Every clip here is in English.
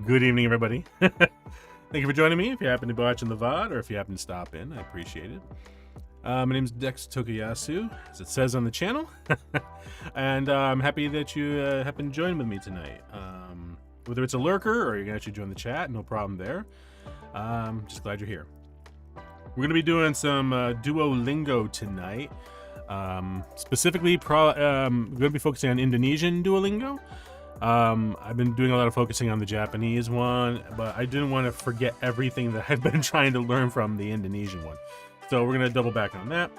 Good evening, everybody. Thank you for joining me. If you happen to be watching the VOD or if you happen to stop in, I appreciate it. My name is Dex Tokuyasu, as it says on the channel. And I'm happy that you happen to join with me tonight. Whether it's a lurker or you can actually join the chat, no problem there. Just glad you're here. We're going to be doing some DuoLingo tonight. Specifically, going to be focusing on Indonesian DuoLingo. I've been doing a lot of focusing on the Japanese one, but I didn't want to forget everything that I've been trying to learn from the Indonesian one. So we're going to double back on that.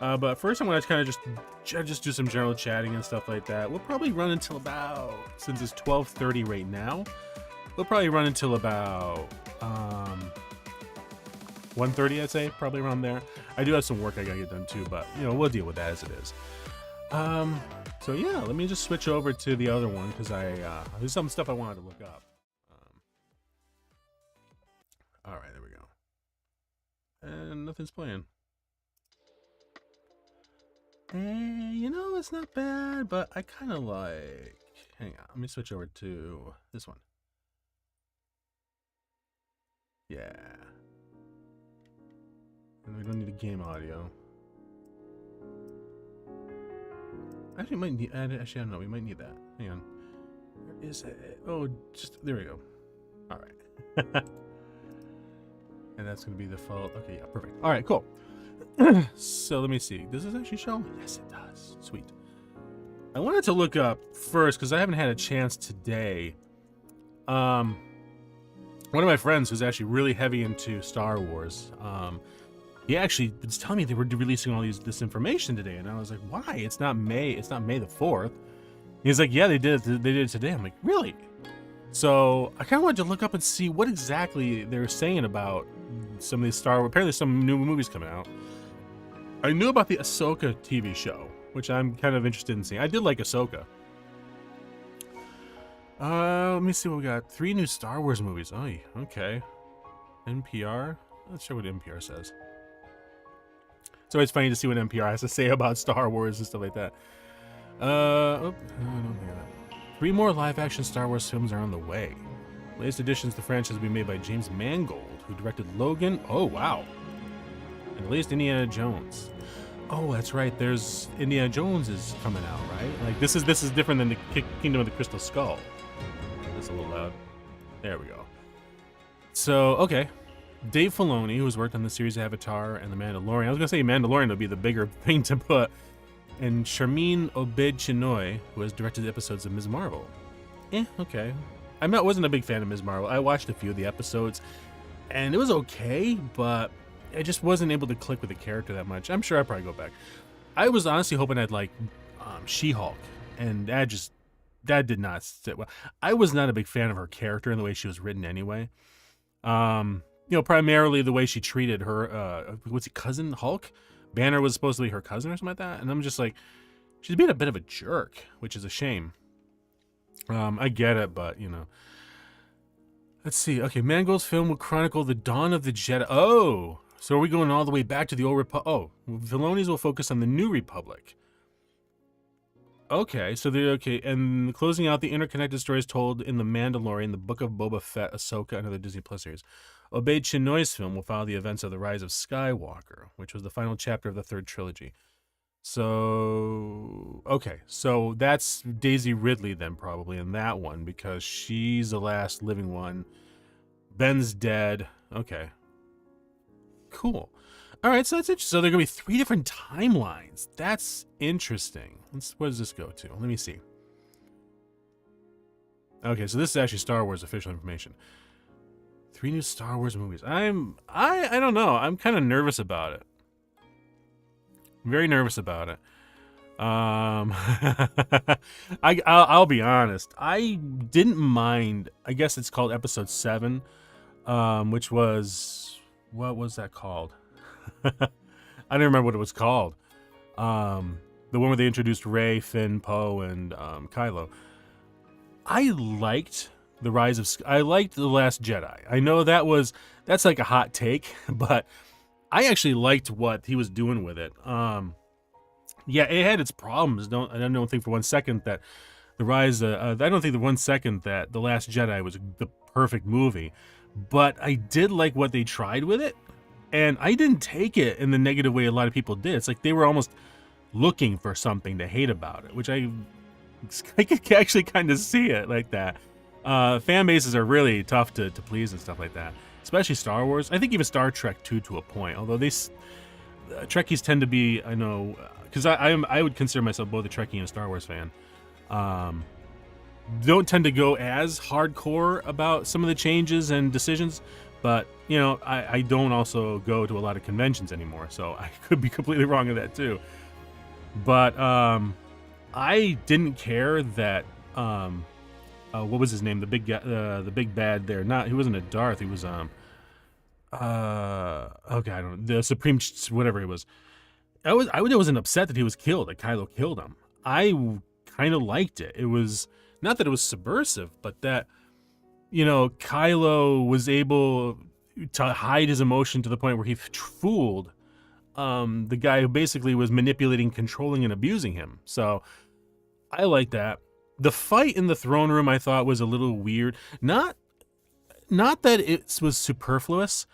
But first I want to kind of just do some general chatting and stuff like that. We'll probably run until about, since it's 12:30 right now, we'll probably run until about 1:30, I'd say, probably around there. I do have some work I gotta get done too, but you know, we'll deal with that as it is. So yeah, let me just switch over to the other one because there's some stuff I wanted to look up. All right, there we go. And nothing's playing. You know, it's not bad, but I kind of like. Hang on, let me switch over to this one. Yeah. And we don't need a game audio. Actually, might need. Actually, I don't know. We might need that. Hang on. Where is it? Oh, just there we go. All right. And that's gonna be the default. Okay, yeah, perfect. All right, cool. So let me see. Does this actually show? Yes, it does. Sweet. I wanted to look up first because I haven't had a chance today. One of my friends who's actually really heavy into Star Wars. He actually was telling me they were releasing all this information today, and I was like, "Why? It's not May. It's not May the 4th." He's like, "Yeah, they did it. They did it today." I'm like, "Really?" So I kind of wanted to look up and see what exactly they're saying about some of these Star Wars. Apparently, some new movies coming out. I knew about the Ahsoka TV show, which I'm kind of interested in seeing. I did like Ahsoka. Let me see what we got. 3 new Star Wars movies. Oh, okay. NPR. Let's show what NPR says. It's always funny to see what NPR has to say about Star Wars and stuff like that. Oh, I don't hear that. 3 more live-action Star Wars films are on the way. Latest additions to the franchise will be made by James Mangold, who directed Logan. Oh, wow. And the latest Indiana Jones. Oh, that's right. There's Indiana Jones is coming out, right? Like this is different than the Kingdom of the Crystal Skull. That's a little loud. There we go. So, okay. Dave Filoni, who's worked on the series Avatar and The Mandalorian. I was gonna say Mandalorian would be the bigger thing to put. And Sharmeen Obaid-Chinoy, who has directed episodes of Ms. Marvel. Okay. I wasn't a big fan of Ms. Marvel. I watched a few of the episodes, and it was okay, but I just wasn't able to click with the character that much. I'm sure I'll probably go back. I was honestly hoping I'd like She-Hulk, and that did not sit well. I was not a big fan of her character and the way she was written anyway. You know, primarily the way she treated her, what's it, cousin Hulk? Banner was supposed to be her cousin or something like that, and I'm just like, she's being a bit of a jerk, which is a shame. I get it, but you know. Let's see. Okay, Mangold's film will chronicle the dawn of the Jedi. Oh, so are we going all the way back to the old Republic? Oh, Filoni's will focus on the New Republic. Okay, so they're okay, and closing out the interconnected stories told in The Mandalorian, The Book of Boba Fett, Ahsoka, and other Disney Plus series. Obaid-Chinoy's film will follow the events of The Rise of Skywalker, which was the final chapter of the 3rd trilogy. So, okay, so that's Daisy Ridley then probably in that one because she's the last living one. Ben's dead. Okay. Cool. All right, so that's interesting. So there are going to be 3 different timelines. That's interesting. Where does this go to? Let me see. Okay, so this is actually Star Wars official information. 3 new Star Wars movies. I don't know. I'm kind of nervous about it. Very nervous about it. I'll be honest. I didn't mind. I guess it's called Episode 7, which was, what was that called? I don't remember what it was called. The one where they introduced Rey, Finn, Poe, and Kylo. I liked The Rise of. I liked The Last Jedi. I know that's like a hot take, but I actually liked what he was doing with it. Yeah, it had its problems. I don't think for one second that The Rise. I don't think the 1 second that The Last Jedi was the perfect movie, but I did like what they tried with it, and I didn't take it in the negative way a lot of people did. It's like they were almost looking for something to hate about it, which I could actually kind of see it like that. Fan bases are really tough to please and stuff like that, especially Star Wars. I think even Star Trek too, to a point. Although Trekkies tend to be, I know, because I would consider myself both a Trekkie and a Star Wars fan. Don't tend to go as hardcore about some of the changes and decisions, but you know, I don't also go to a lot of conventions anymore, so I could be completely wrong with that too. But I didn't care that what was his name? The big guy, the big bad there. He wasn't a Darth. He was okay, I don't know, the Supreme, whatever he was. I wasn't upset that he was killed, that Kylo killed him. I kind of liked it. It was not that it was subversive, but that, you know, Kylo was able to hide his emotion to the point where he fooled the guy who basically was manipulating, controlling, and abusing him. So I like that. The fight in the throne room I thought was a little weird. Not that it was superfluous.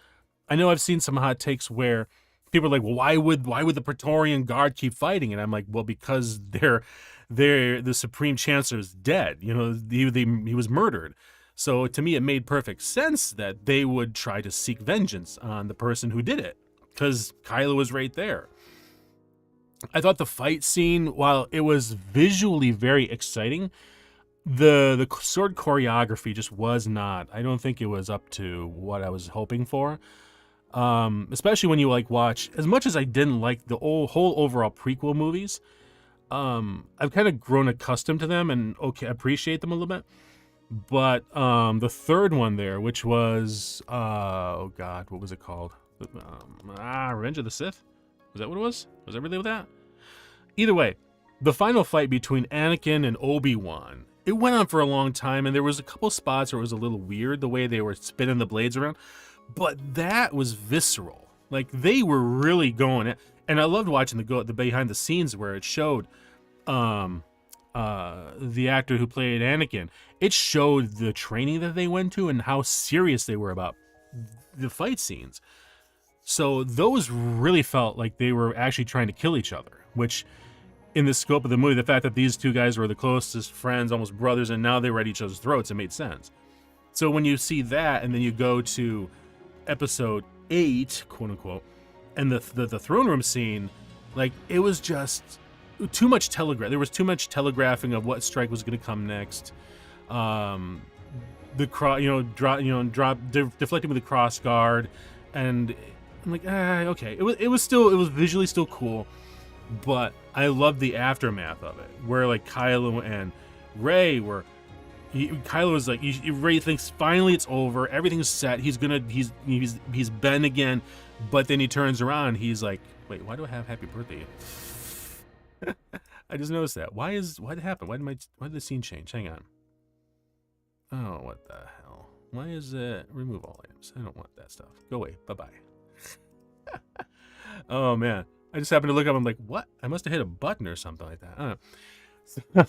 I know I've seen some hot takes where people are like, well, why would the Praetorian Guard keep fighting? And I'm like, well, because the Supreme Chancellor's dead. You know, he was murdered. So to me, it made perfect sense that they would try to seek vengeance on the person who did it, because Kylo was right there. I thought the fight scene, while it was visually very exciting, the sword choreography just was not. I don't think it was up to what I was hoping for. Especially when you like watch, as much as I didn't like the whole overall prequel movies, I've kind of grown accustomed to them and appreciate them a little bit. But the third one there, which was oh god, what was it called? Revenge of the Sith? Was that what it was? Was that really that? Either way, the final fight between Anakin and Obi-Wan, it went on for a long time, and there was a couple spots where it was a little weird the way they were spinning the blades around, but that was visceral. Like, they were really going it, and I loved watching the behind the scenes where it showed the actor who played Anakin. It showed the training that they went to and how serious they were about the fight scenes. So those really felt like they were actually trying to kill each other, which in the scope of the movie, the fact that these two guys were the closest friends, almost brothers, and now they were at each other's throats, it made sense. So when you see that, and then you go to episode 8, quote unquote, and the throne room scene, like, it was just too much telegraph. There was too much telegraphing of what strike was going to come next. Deflecting with the cross guard, and I'm like, okay. It was visually still cool, but I loved the aftermath of it, where like Kylo and Rey were. Kylo was like, Rey thinks finally it's over, everything's set. He's Ben again, but then he turns around. He's like, wait, why do I have Happy Birthday? I just noticed that. What happened? Why did the scene change? Hang on. Oh, what the hell? Why is it remove all items? I don't want that stuff. Go away. Bye-bye. Oh, man. I just happened to look up. I'm like, what? I must have hit a button or something like that. I don't know.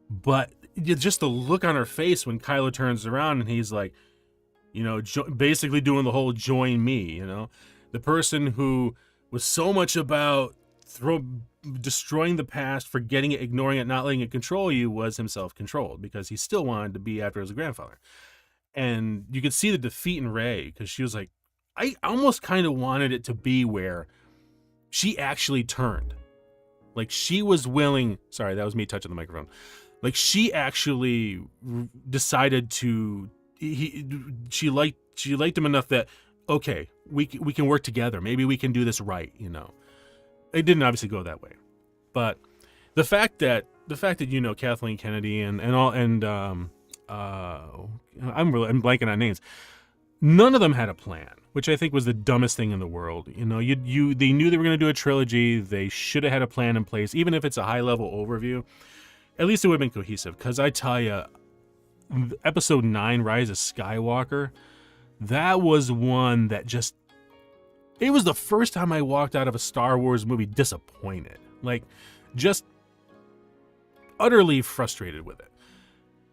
But just the look on her face when Kylo turns around and he's like, you know, basically doing the whole join me, you know? The person who was so much about destroying the past, forgetting it, ignoring it, not letting it control you, was himself controlled because he still wanted to be after his grandfather. And you could see the defeat in Rey, because she was like, I almost kind of wanted it to be where she actually turned. Like, she was willing. Sorry, that was me touching the microphone. Like, she actually decided to. She liked him enough that, okay, we can work together. Maybe we can do this right. You know, it didn't obviously go that way, but the fact that you know Kathleen Kennedy and I'm blanking on names. None of them had a plan, which I think was the dumbest thing in the world. You know, they knew they were going to do a trilogy. They should have had a plan in place, even if it's a high-level overview. At least it would have been cohesive, because I tell you, Episode 9, Rise of Skywalker, that was one that just... It was the first time I walked out of a Star Wars movie disappointed. Like, just... utterly frustrated with it.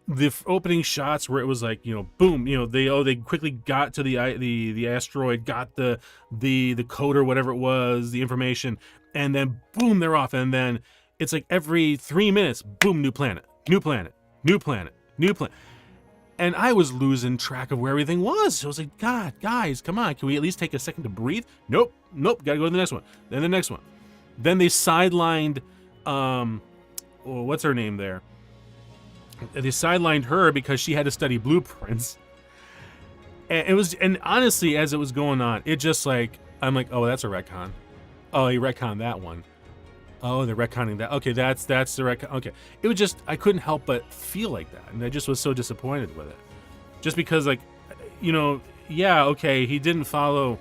The opening shots where it was like, you know, boom, you know, they quickly got to the asteroid, got the code or whatever it was, the information, and then boom, they're off. And then it's like every 3 minutes, boom, new planet, new planet, new planet, new planet. And I was losing track of where everything was. So I was like, God, guys, come on, can we at least take a second to breathe? Nope, gotta go to the next one. Then the next one. Then they sidelined what's her name there? They sidelined her because she had to study blueprints. And it was, and honestly, as it was going on, it just like, I'm like, oh, that's a retcon. Oh, he retconned that one. Oh, they're retconning that. Okay, that's the retcon. Okay. It was just, I couldn't help but feel like that. And I just was so disappointed with it. Just because, like, you know, yeah, okay, he didn't follow,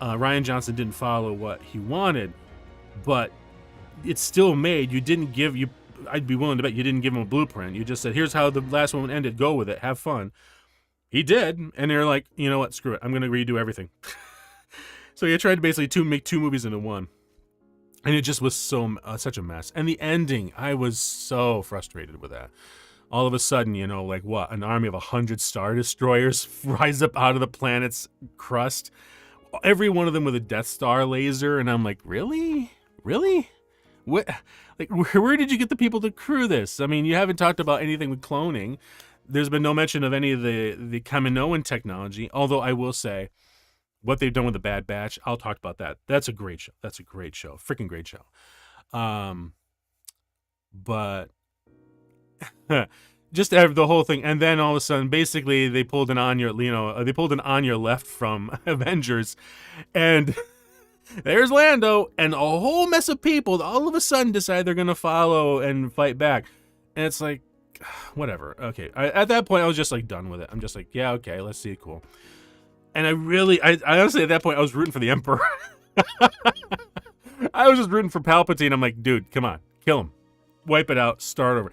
Rian Johnson didn't follow what he wanted, but it's still made. You didn't give, I'd be willing to bet you didn't give him a blueprint. You just said, here's how the last one ended. Go with it. Have fun. He did. And they're like, you know what? Screw it. I'm going to redo everything. So he tried to basically make two movies into one. And it just was such a mess. And the ending, I was so frustrated with that. All of a sudden, you know, like what? An army of 100 Star Destroyers rise up out of the planet's crust. Every one of them with a Death Star laser. And I'm like, really? Really? What? Like, where did you get the people to crew this? I mean, you haven't talked about anything with cloning. There's been no mention of any of the Kaminoan technology. Although I will say, what they've done with the Bad Batch, I'll talk about that. That's a great show. That's a great show. Freaking great show. But just the whole thing, and then all of a sudden, basically, they pulled an Anya left from Avengers, and there's Lando, and a whole mess of people all of a sudden decide they're gonna follow and fight back, and it's like, whatever. Okay, at that point, I was just like done with it. I'm just like, yeah, okay, let's see, cool. And I honestly, at that point, I was rooting for the Emperor. I was just rooting for Palpatine. I'm like, dude, come on, kill him, wipe it out, start over.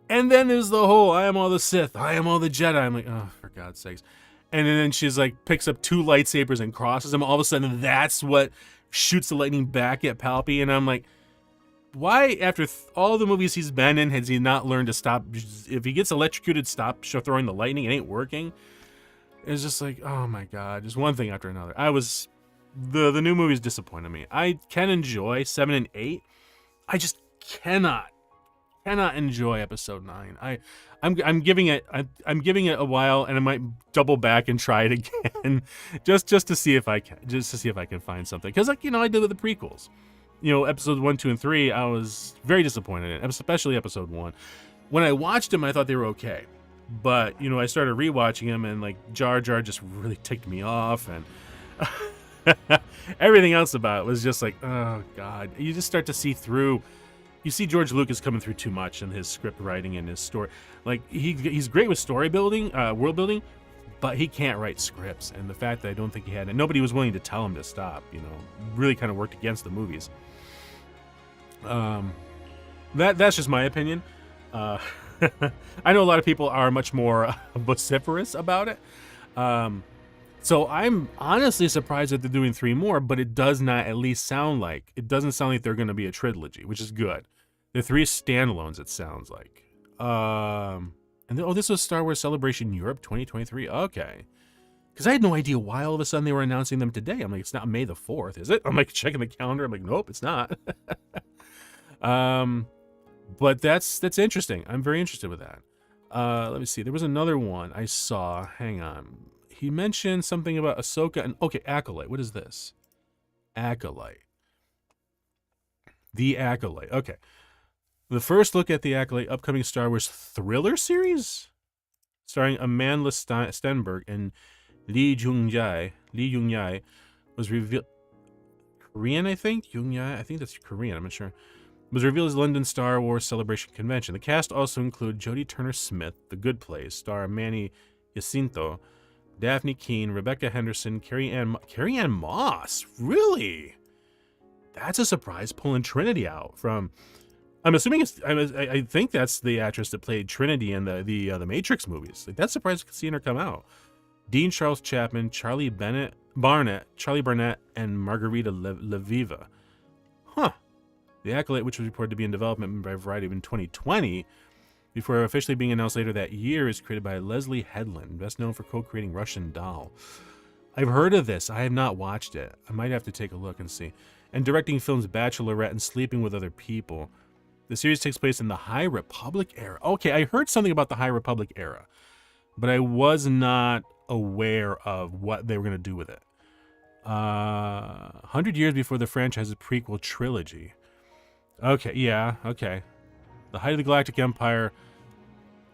And then there's the whole, I am all the Sith, I am all the Jedi. I'm like, oh, for God's sakes. And then she's like, picks up 2 lightsabers and crosses them. All of a sudden, that's what shoots the lightning back at Palpy. And I'm like, why, after all the movies he's been in, has he not learned to stop? If he gets electrocuted, stop throwing the lightning. It ain't working. It's just like, oh my God, just one thing after another. The new movies disappointed me. I can enjoy 7 and 8. I just cannot enjoy episode 9. I'm giving it a while, and I might double back and try it again, just to see if I can find something. Because, like, you know, I did with the prequels. You know, episodes 1, 2, and 3, I was very disappointed in, especially episode 1. When I watched them, I thought they were okay. But, you know, I started rewatching them, and like Jar Jar just really ticked me off, and everything else about it was just like, oh God. You just start to see through. You see George Lucas coming through too much in his script writing and his story. Like, he's great with story building, world building, but he can't write scripts. And the fact that I don't think he had, and nobody was willing to tell him to stop, you know, really kind of worked against the movies. That's just my opinion. I know a lot of people are much more vociferous about it. So I'm honestly surprised that they're doing 3 more, but it does not at least sound like, it doesn't sound like they're going to be a trilogy, which is good. They're 3 standalones, it sounds like. This was Star Wars Celebration Europe 2023. Okay. Because I had no idea why all of a sudden they were announcing them today. I'm like, it's not May the 4th, is it? I'm like checking the calendar. I'm like, nope, it's not. But that's interesting. I'm very interested with that. Let me see. There was another one I saw. Hang on. He mentioned something about Ahsoka and Acolyte. What is this? Acolyte. The Acolyte. Okay. The first look at the Acolyte upcoming Star Wars thriller series, starring Amandla Stenberg and Lee Jung-jae, was revealed. Korean, I think. Jung-jae. I think that's Korean. I'm not sure. Was revealed as London Star Wars Celebration Convention. The cast also include Jodie Turner-Smith, The Good Place, star Manny Jacinto, Daphne Keane, Rebecca Henderson, Carrie Ann Moss. Really? That's a surprise, pulling Trinity out from. I'm assuming I think that's the actress that played Trinity in the Matrix movies. Like, that's surprising seeing her come out. Dean Charles Chapman, Charlie Barnett, and Margarita Leviva. Huh. The Acolyte, which was reported to be in development by Variety in 2020, before officially being announced later that year, is created by Leslie Headland, best known for co-creating Russian Doll. I've heard of this. I have not watched it. I might have to take a look and see. And directing films Bachelorette and Sleeping with Other People. The series takes place in the High Republic era. Okay, I heard something about the High Republic era, but I was not aware of what they were going to do with it. 100 years before the franchise's prequel trilogy. Okay, yeah, okay. The height of the Galactic Empire.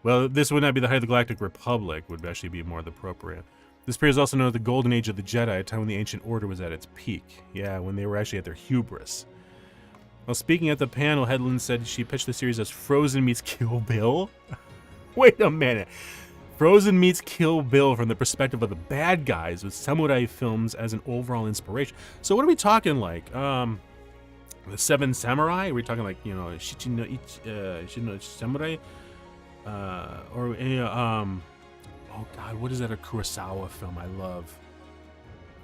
Well, this would not be the height of the Galactic Republic, would actually be more appropriate. This period is also known as the Golden Age of the Jedi, a time when the Ancient Order was at its peak. Yeah, when they were actually at their hubris. While speaking at the panel, Headland said she pitched the series as Frozen meets Kill Bill. Wait a minute. Frozen meets Kill Bill from the perspective of the bad guys, with samurai films as an overall inspiration. So what are we talking like? The Seven Samurai? Are we talking like, you know, Shichino Samurai? Oh god, what is that, a Kurosawa film I love?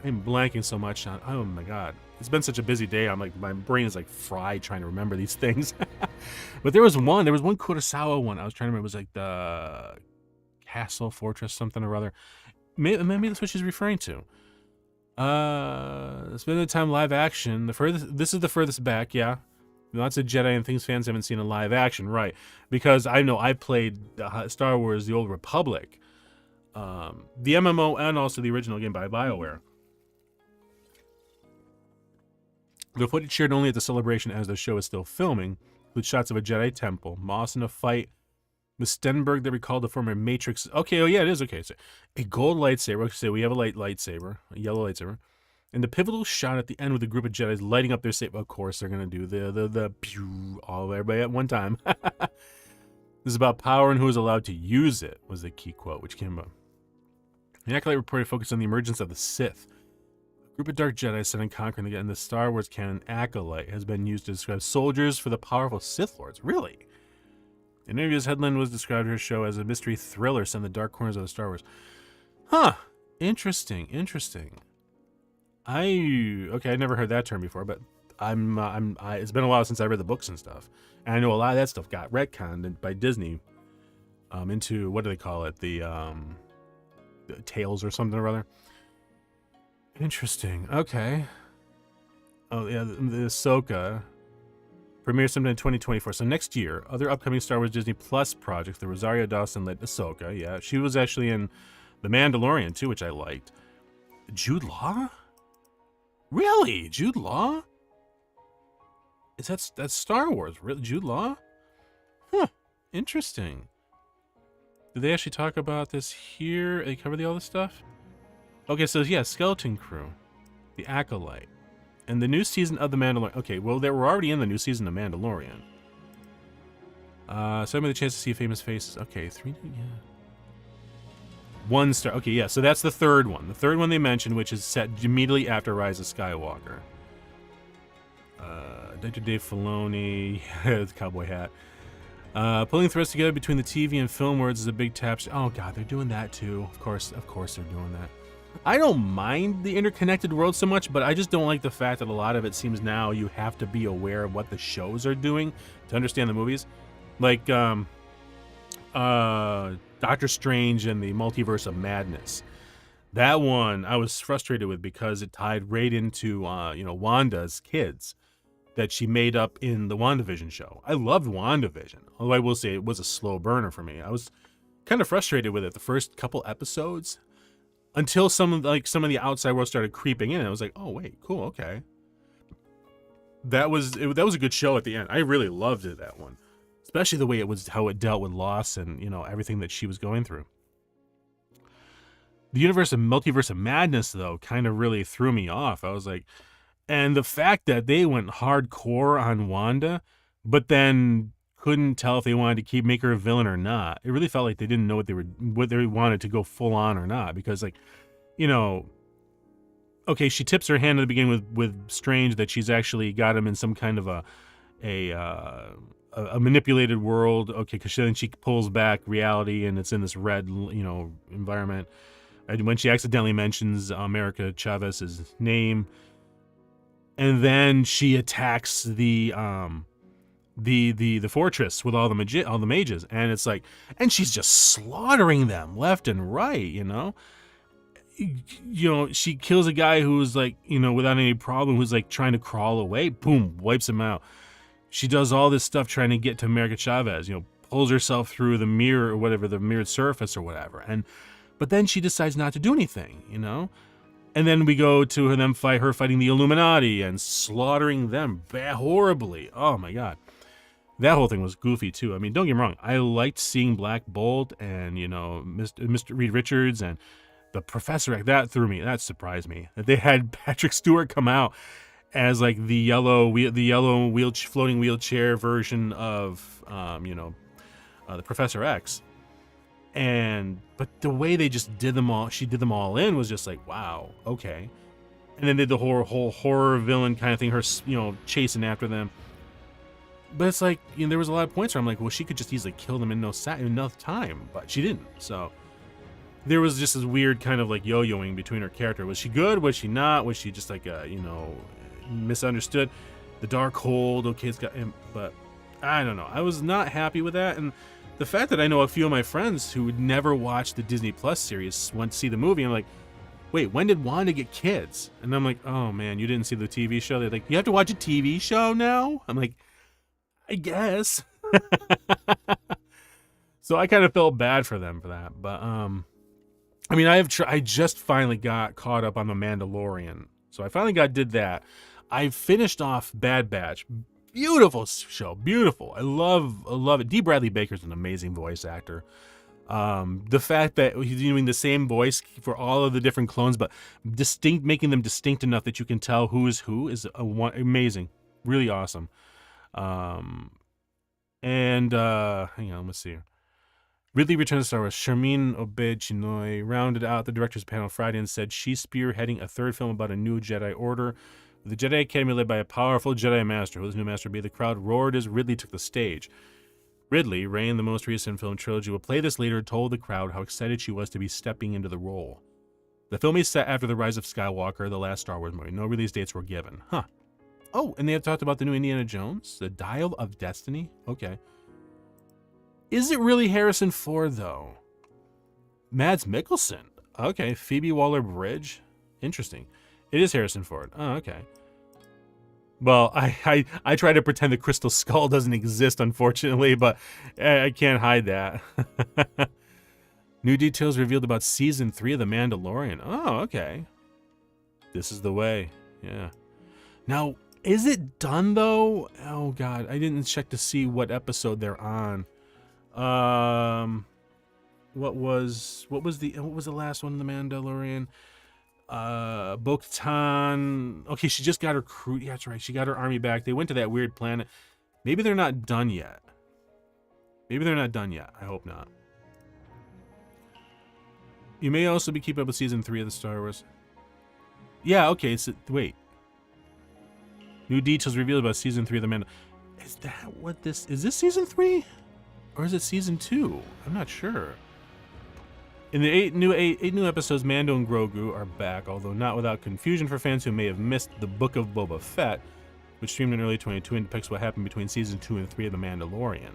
I'm blanking so much on, oh my god. It's been such a busy day, I'm like, my brain is like fried trying to remember these things. But there was one Kurosawa one I was trying to remember. It was like the Castle, Fortress, something or other. Maybe that's what she's referring to. Spend the time live action. This is the furthest back, yeah. Lots of Jedi and things fans haven't seen in live action, right? Because I know I played Star Wars: The Old Republic, the MMO, and also the original game by BioWare. The footage shared only at the celebration, as the show is still filming, with shots of a Jedi temple, Moss in a fight with Stenberg that recalled the former Matrix. Okay, oh yeah, it is okay. So a gold lightsaber. Okay, so we have a lightsaber, a yellow lightsaber. And the pivotal shot at the end with a group of Jedi lighting up their saber. Of course, they're gonna do the pew, all everybody at one time. This is about power and who is allowed to use it, was the key quote, which came up. The Acolyte reported focused on the emergence of the Sith. A group of dark Jedi sent and conquering in the Star Wars canon. Acolyte has been used to describe soldiers for the powerful Sith Lords. Really? In interviews, Headland was described her show as a mystery thriller set in the dark corners of the Star Wars. Huh. Interesting. I never heard that term before, but it's been a while since I read the books and stuff, and I know a lot of that stuff got retconned by Disney into, what do they call it, the Tales or something or other. Interesting. Okay. Oh yeah, the Ahsoka premieres sometime in 2024, so next year. Other upcoming Star Wars Disney Plus projects: the Rosario Dawson led Ahsoka. Yeah, she was actually in The Mandalorian too, which I liked. Jude Law. Really? Jude Law? That's Star Wars? Really? Jude Law? Huh. Interesting. Did they actually talk about this here? They cover all this stuff? Okay, so yeah, Skeleton Crew, The Acolyte, and the new season of The Mandalorian. Okay, well, they were already in the new season of Mandalorian. So I made the chance to see famous faces. Okay, 3, yeah. 1 star. Okay, yeah, so that's the third one. The third one they mentioned, which is set immediately after Rise of Skywalker. Dr. Dave Filoni, the cowboy hat. Pulling threads together between the TV and film words is a big tap. Oh god, they're doing that too. Of course they're doing that. I don't mind the interconnected world so much, but I just don't like the fact that a lot of it seems now you have to be aware of what the shows are doing to understand the movies. Like, Doctor Strange and the Multiverse of Madness. That one I was frustrated with because it tied right into Wanda's kids that she made up in the WandaVision show. I loved WandaVision, although I will say it was a slow burner for me. I was kind of frustrated with it the first couple episodes until some of the outside world started creeping in. I was like, oh wait, cool, okay. That was a good show at the end. I really loved it, that one. Especially the way how it dealt with loss and, everything that she was going through. The Multiverse of Madness, though, kind of really threw me off. I was like, and the fact that they went hardcore on Wanda, but then couldn't tell if they wanted to make her a villain or not. It really felt like they didn't know what they wanted to go full on or not. Because, okay, she tips her hand at the beginning with Strange that she's actually got him in some kind of a manipulated world. Okay, because then she pulls back reality and it's in this red, environment. And when she accidentally mentions America Chavez's name, and then she attacks the fortress with all the mages, and it's like, and she's just slaughtering them left and right, she kills a guy who's like, without any problem, who's like trying to crawl away, boom, wipes him out. She does all this stuff trying to get to America Chavez, pulls herself through the mirror or whatever, the mirrored surface or whatever, but then she decides not to do anything, and then we go to her fighting the Illuminati and slaughtering them horribly. Oh my god. That whole thing was goofy too. I mean, don't get me wrong. I liked seeing Black Bolt and, Mr. Reed Richards and the Professor. That surprised me. That they had Patrick Stewart come out as like the yellow floating wheelchair version of, the Professor X. But the way they just did them all, she did them all in, was just like, wow, okay. And then did the whole horror villain kind of thing, her, chasing after them. But it's like, there was a lot of points where I'm like, well, she could just easily kill them in enough time, but she didn't. So there was just this weird kind of like yo-yoing between her character. Was she good? Was she not? Was she just like misunderstood? The Darkhold, okay, it's got him, but I don't know. I was not happy with that, and the fact that I know a few of my friends who would never watch the Disney Plus series went to see the movie, and I'm like, wait, when did Wanda get kids? And I'm like, oh man, you didn't see the TV show? They're like, you have to watch a TV show now? I'm like, I guess. So I kind of felt bad for them for that. But I mean, I just finally got caught up on The Mandalorian. So I finally did that. I finished off Bad Batch. Beautiful show, beautiful. I love it. D. Bradley Baker's an amazing voice actor. The fact that he's doing the same voice for all of the different clones, but making them distinct enough that you can tell who is amazing. Really awesome. Hang on, let's see. Ridley returns to Star Wars. Sharmeen Obaid-Chinoy rounded out the director's panel Friday and said she's spearheading a third film about a new Jedi Order, with the Jedi Academy led by a powerful Jedi Master. Will this new Master be? The crowd roared as Ridley took the stage. Ridley, Rey in the most recent film trilogy, will play this later, told the crowd how excited she was to be stepping into the role. The film is set after The Rise of Skywalker, the last Star Wars movie. No release dates were given. Huh. Oh, and they had talked about the new Indiana Jones, The Dial of Destiny. Okay. Is it really Harrison Ford, though? Mads Mikkelsen. Okay. Phoebe Waller-Bridge. Interesting. It is Harrison Ford. Oh, okay. Well, I try to pretend the Crystal Skull doesn't exist, unfortunately, but I can't hide that. New details revealed about Season 3 of The Mandalorian. Oh, okay. This is the way. Yeah. Now, is it done, though? Oh, God. I didn't check to see what episode they're on. What was the last one in The Mandalorian? Bo-Katan. Okay, she just got her crew. Yeah, that's right. She got her army back. They went to that weird planet. Maybe they're not done yet. I hope not. You may also be keeping up with Season 3 of the Star Wars. Yeah, okay. Wait. New details revealed about Season 3 of The Mandalorian. Is that what this... Is this Season 3? Or is it Season 2? I'm not sure. In the eight new episodes, Mando and Grogu are back, although not without confusion for fans who may have missed the Book of Boba Fett, which streamed in early 2022 and depicts what happened between Season 2 and 3 of The Mandalorian.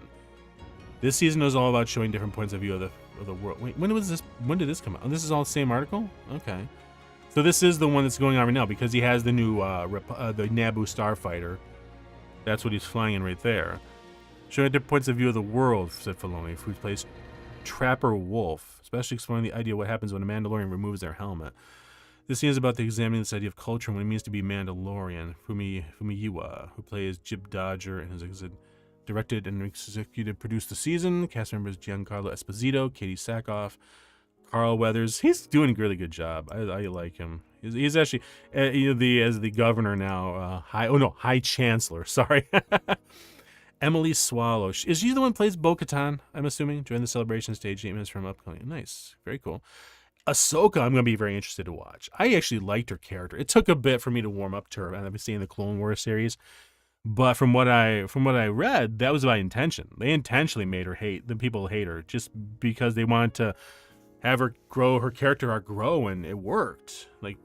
This season was all about showing different points of view of the world. Wait, when did this come out? Oh, this is all the same article? Okay. So this is the one that's going on right now, because he has the new the Naboo Starfighter. That's what he's flying in right there. Showing different points of view of the world, said Filoni, who plays Trapper Wolf, especially exploring the idea of what happens when a Mandalorian removes their helmet. This scene is about examining this idea of culture and what it means to be Mandalorian. Fumiyiwa, who plays Jib Dodger and has directed and executive produced the season. Cast members Giancarlo Esposito, Katie Sackhoff, Carl Weathers. He's doing a really good job. I like him. He's actually as the governor now. High Chancellor. Sorry. Emily Swallow. Is she the one who plays Bo-Katan, I'm assuming? Join the celebration stage 8 minutes from upcoming. Nice. Very cool. Ahsoka, I'm going to be very interested to watch. I actually liked her character. It took a bit for me to warm up to her. I've been seeing the Clone Wars series. But from what I read, that was by intention. They intentionally made her people hate her just because they wanted to have her grow, her character arc grow, and it worked. Like,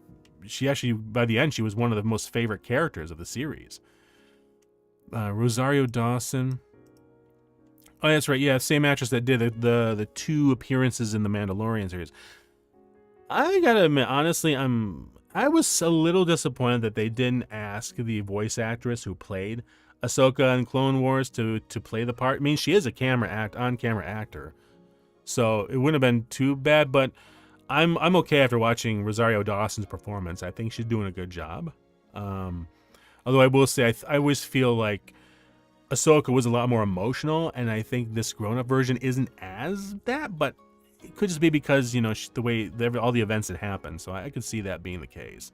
she actually, by the end, she was one of the most favorite characters of the series. Rosario Dawson. Oh, that's right. Yeah, same actress that did the 2 appearances in the Mandalorian series. I gotta admit, honestly, I was a little disappointed that they didn't ask the voice actress who played Ahsoka in Clone Wars to play the part. I mean, she is a on-camera actor, so it wouldn't have been too bad. But I'm okay after watching Rosario Dawson's performance. I think she's doing a good job. Although I will say, I always feel like Ahsoka was a lot more emotional, and I think this grown-up version isn't as that. But it could just be because, you know, the way all the events that happened. So I could see that being the case.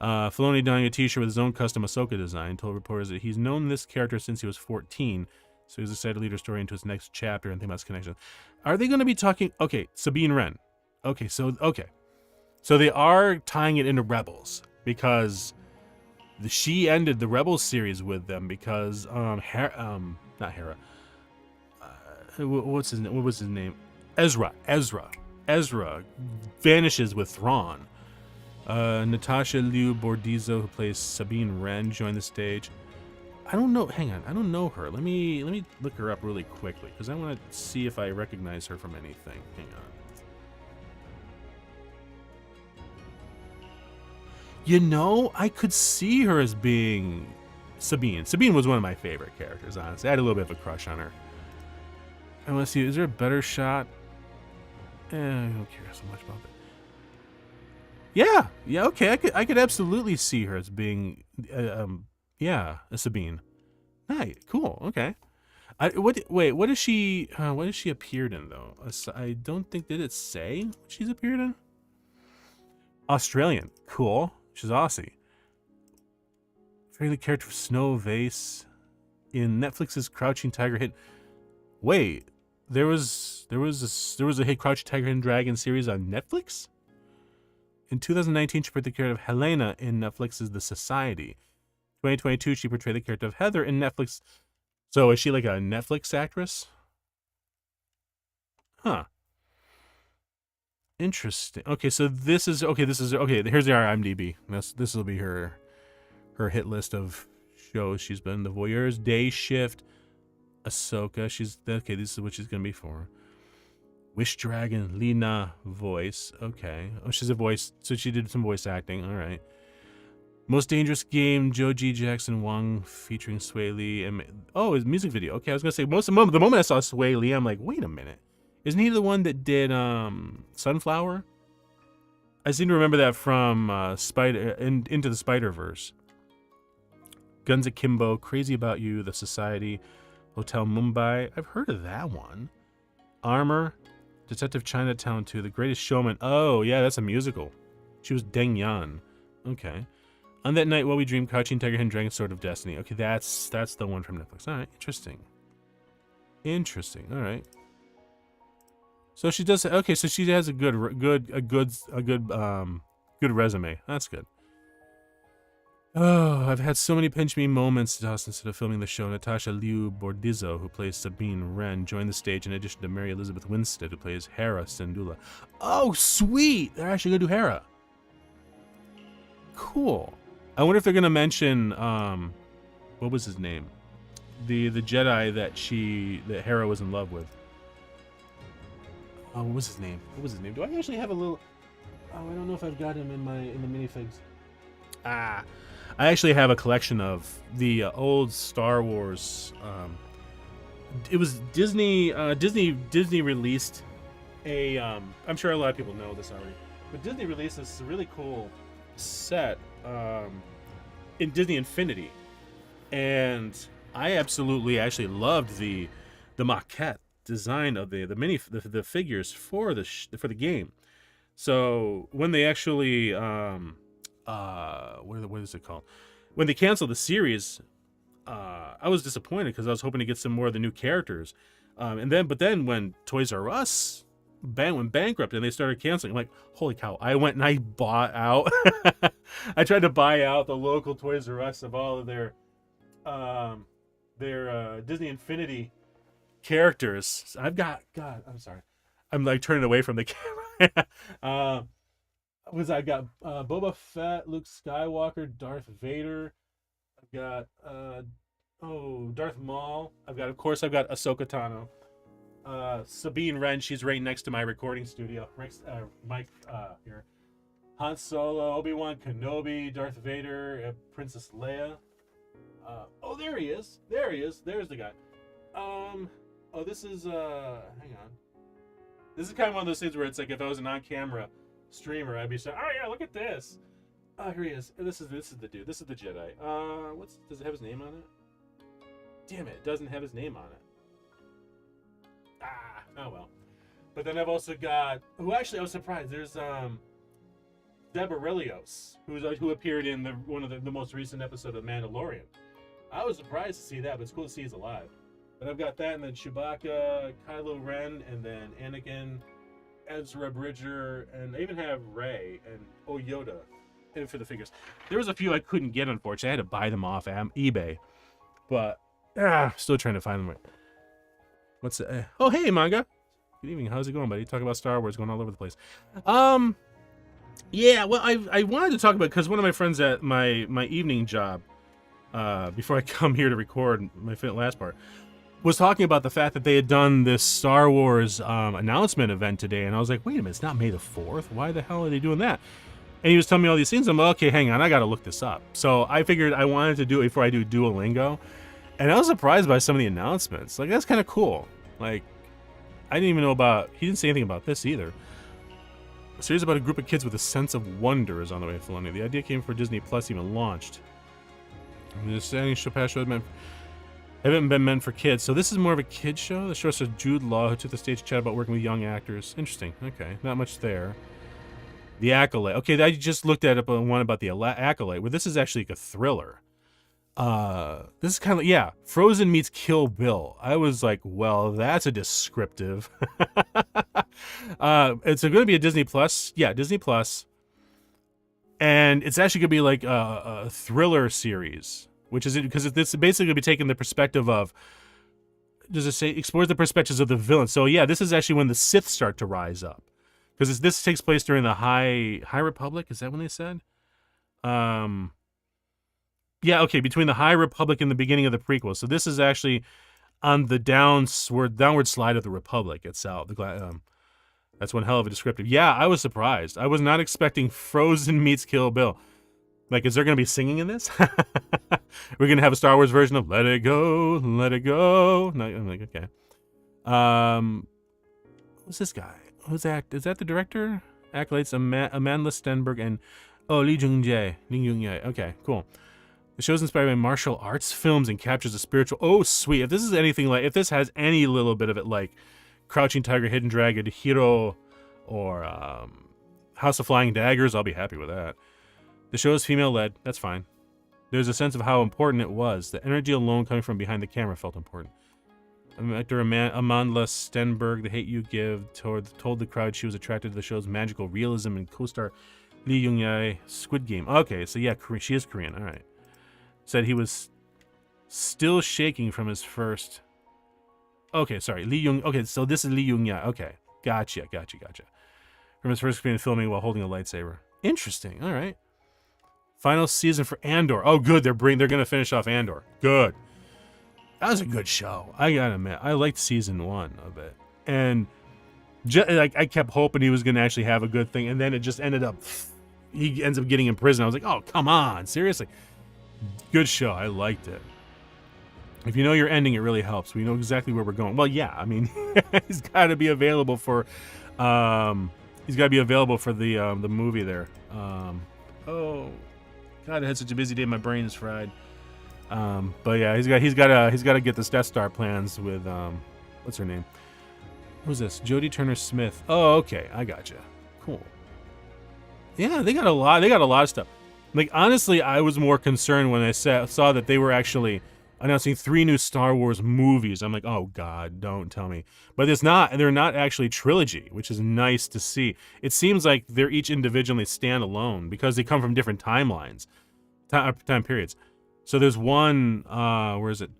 Filoni donning a t-shirt with his own custom Ahsoka design told reporters that he's known this character since he was 14, so he's excited to lead her story into his next chapter and think about his connection. Are they going to be talking... Okay, Sabine Wren. Okay, so they are tying it into Rebels, because she ended the Rebels series with them because not Hera. What was his name? Ezra vanishes with Thrawn. Natasha Liu Bordizzo, who plays Sabine Wren, joined the stage. I don't know. Hang on, I don't know her. Let me look her up really quickly because I want to see if I recognize her from anything. Hang on. You know, I could see her as being Sabine. Sabine was one of my favorite characters, honestly. I had a little bit of a crush on her. I want to see, is there a better shot? I don't care so much about that. Yeah, okay. I could absolutely see her as being, a Sabine. Nice, cool, okay. What is she appeared in though? I don't think, did it say what she's appeared in? Australian, cool. She's Aussie. Fairly character of Snow Vase in Netflix's Crouching Tiger hit. Wait, there was a hit Crouching Tiger, Hidden Dragon series on Netflix. In 2019, she portrayed the character of Helena in Netflix's The Society. 2022, she portrayed the character of Heather in Netflix. So is she like a Netflix actress? Huh. Interesting. Okay, so this is okay. Here's the IMDb. This will be her hit list of shows she's been. The Voyeur's, Day Shift, Ahsoka. She's okay. This is what she's gonna be for. Wish Dragon, Lena voice. Okay. Oh, she's a voice. So she did some voice acting. All right. Most Dangerous Game, Joji Jackson Wang featuring Sway Lee. And his music video. Okay, I was gonna say the moment I saw Sway Lee, I'm like, wait a minute. Isn't he the one that did Sunflower? I seem to remember that from Into the Spider-Verse. Guns Akimbo, Crazy About You, The Society, Hotel Mumbai. I've heard of that one. Armor, Detective Chinatown 2, The Greatest Showman. Oh, yeah, that's a musical. She was Deng Yan. Okay. On That Night While We Dream, Crouching Tiger, Hidden Dragon, Sword of Destiny. Okay, that's the one from Netflix. All right, interesting. All right. So she does. Okay, so she has a good resume. That's good. Oh, I've had so many pinch me moments, Dawson, instead of filming the show. Natasha Liu Bordizzo, who plays Sabine Wren, joined the stage in addition to Mary Elizabeth Winstead, who plays Hera Syndulla. Oh, sweet! They're actually gonna do Hera. Cool. I wonder if they're gonna mention what was his name? The Jedi that Hera was in love with. Oh, what was his name? Do I actually have a little... Oh, I don't know if I've got him in the minifigs. I actually have a collection of the old Star Wars. It was Disney. Disney released a. I'm sure a lot of people know this already, but Disney released this really cool set in Disney Infinity, and I absolutely actually loved the maquette design of the figures for the game. So when they actually what is it called? When they canceled the series, I was disappointed because I was hoping to get some more of the new characters. But then when Toys R Us went bankrupt and they started canceling, I'm like, holy cow! I went and I bought out. I tried to buy out the local Toys R Us of all of their Disney Infinity characters. I've got, God, I'm sorry, I'm like turning away from the camera. Was I got Boba Fett, Luke Skywalker, Darth Vader. I've got Darth Maul. Of course I've got Ahsoka Tano. Sabine Wren, she's right next to my recording studio. Mike here. Han Solo, Obi-Wan Kenobi, Darth Vader, Princess Leia. Oh, there he is. There he is. There's the guy. Oh, this is, hang on. This is kind of one of those things where it's like if I was an on-camera streamer, I'd be saying, oh yeah, look at this. Oh, here he is. This is the dude. This is the Jedi. Does it have his name on it? Damn it doesn't have his name on it. Oh well. But then I've also got, actually I was surprised. There's Deborah Rillios, who appeared in one of the most recent episode of Mandalorian. I was surprised to see that, but it's cool to see he's alive. But I've got that, and then Chewbacca, Kylo Ren, and then Anakin, Ezra Bridger, and I even have Rey and Yoda in for the figures. There was a few I couldn't get, unfortunately. I had to buy them off eBay. But still trying to find them. What's it? Oh, hey, manga. Good evening. How's it going, buddy? Talk about Star Wars, going all over the place. Yeah, well, I wanted to talk about, because one of my friends at my evening job, before I come here to record my last part, was talking about the fact that they had done this Star Wars announcement event today, and I was like, wait a minute, it's not May the 4th? Why the hell are they doing that? And he was telling me all these things. I'm like, okay, hang on, I gotta look this up. So I figured I wanted to do it before I do DuoLingo, and I was surprised by some of the announcements. Like, that's kind of cool. Like, I didn't even know about, he didn't say anything about this either. A series about a group of kids with a sense of wonder is on the way to Filoni. The idea came before Disney Plus even launched. The setting show past show haven't been meant for kids, so this is more of a kid show. The show stars Jude Law, who took the stage to chat about working with young actors. Interesting. Okay, not much there. The Acolyte. Okay, I just looked at one about the Acolyte, where this is actually like a thriller. This is kind of, yeah, Frozen meets Kill Bill. I was like, well, that's a descriptive. It's going to be a Disney Plus. Yeah, Disney Plus. And it's actually going to be like a thriller series, which is because it's basically going to be taking the perspective of, does it say, explores the perspectives of the villain. So yeah, this is actually when the Sith start to rise up, because this takes place during the High Republic. Is that when they said? Yeah, okay, between the High Republic and the beginning of the prequel. So this is actually on the downward slide of the Republic itself. That's one hell of a descriptive. Yeah, I was surprised. I was not expecting Frozen meets Kill Bill. Like, is there going to be singing in this? We're going to have a Star Wars version of Let It Go, Let It Go. No, I'm like, okay. Who's this guy? Who's that? Is that the director? Acolytes, Amanda Stenberg and Lee Jung-jae. Okay, cool. The show's inspired by martial arts films and captures a spiritual... Oh, sweet. If this is anything like... If this has any little bit of it like Crouching Tiger, Hidden Dragon, Hero, or House of Flying Daggers, I'll be happy with that. The show is female-led. That's fine. There's a sense of how important it was. The energy alone coming from behind the camera felt important. Actor Amanda Stenberg, The Hate You Give, told the crowd she was attracted to the show's magical realism, and co-star Lee Jung-jae, Squid Game. Okay, so yeah, she is Korean. All right. Said he was still shaking from his first... Okay, sorry. Okay, so this is Lee Jung-jae. Okay, gotcha. From his first experience filming while holding a lightsaber. Interesting. All right. Final season for Andor. Oh, good. They're going to finish off Andor. Good. That was a good show. I gotta admit, I liked season 1 a bit, and I kept hoping he was going to actually have a good thing, and then it just ended up. He ends up getting in prison. I was like, oh, come on, seriously. Good show. I liked it. If you know your ending, it really helps. We know exactly where we're going. Well, yeah. I mean, he's got to be available for. He's got to be available for the movie there. Oh, God! I had such a busy day. My brain is fried. But yeah, he's got to get the Death Star plans with what's her name? Who's this? Jodie Turner Smith. Oh, okay. I gotcha. Cool. Yeah, they got a lot. They got a lot of stuff. Like, honestly, I was more concerned when I saw that they were actually announcing 3 new Star Wars movies. I'm like, oh God, don't tell me. But they're not actually trilogy, which is nice to see. It seems like they're each individually standalone because they come from different timelines, time periods. So there's one, where is it?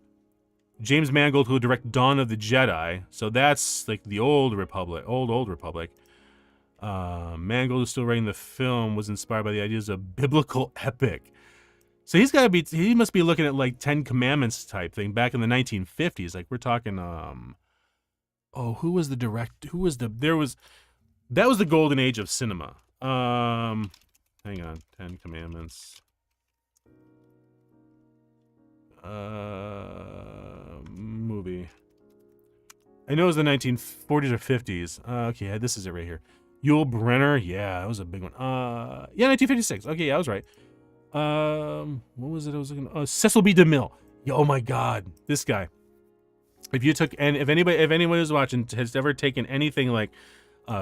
James Mangold, who will direct Dawn of the Jedi. So that's like the old Republic, old Republic. Mangold, who's still writing the film, was inspired by the ideas of biblical epic. So he must be looking at like 10 Commandments type thing back in the 1950s. Like we're talking, who was the director? That was the golden age of cinema. Hang on, 10 Commandments. Movie. I know it was the 1940s or 50s. Okay, this is it right here. Yul Brynner. Yeah, that was a big one. Yeah, 1956. Okay, yeah, I was right. What was it I was looking? Cecil B. DeMille. Oh my God, this guy. If anyone who's watching has ever taken anything like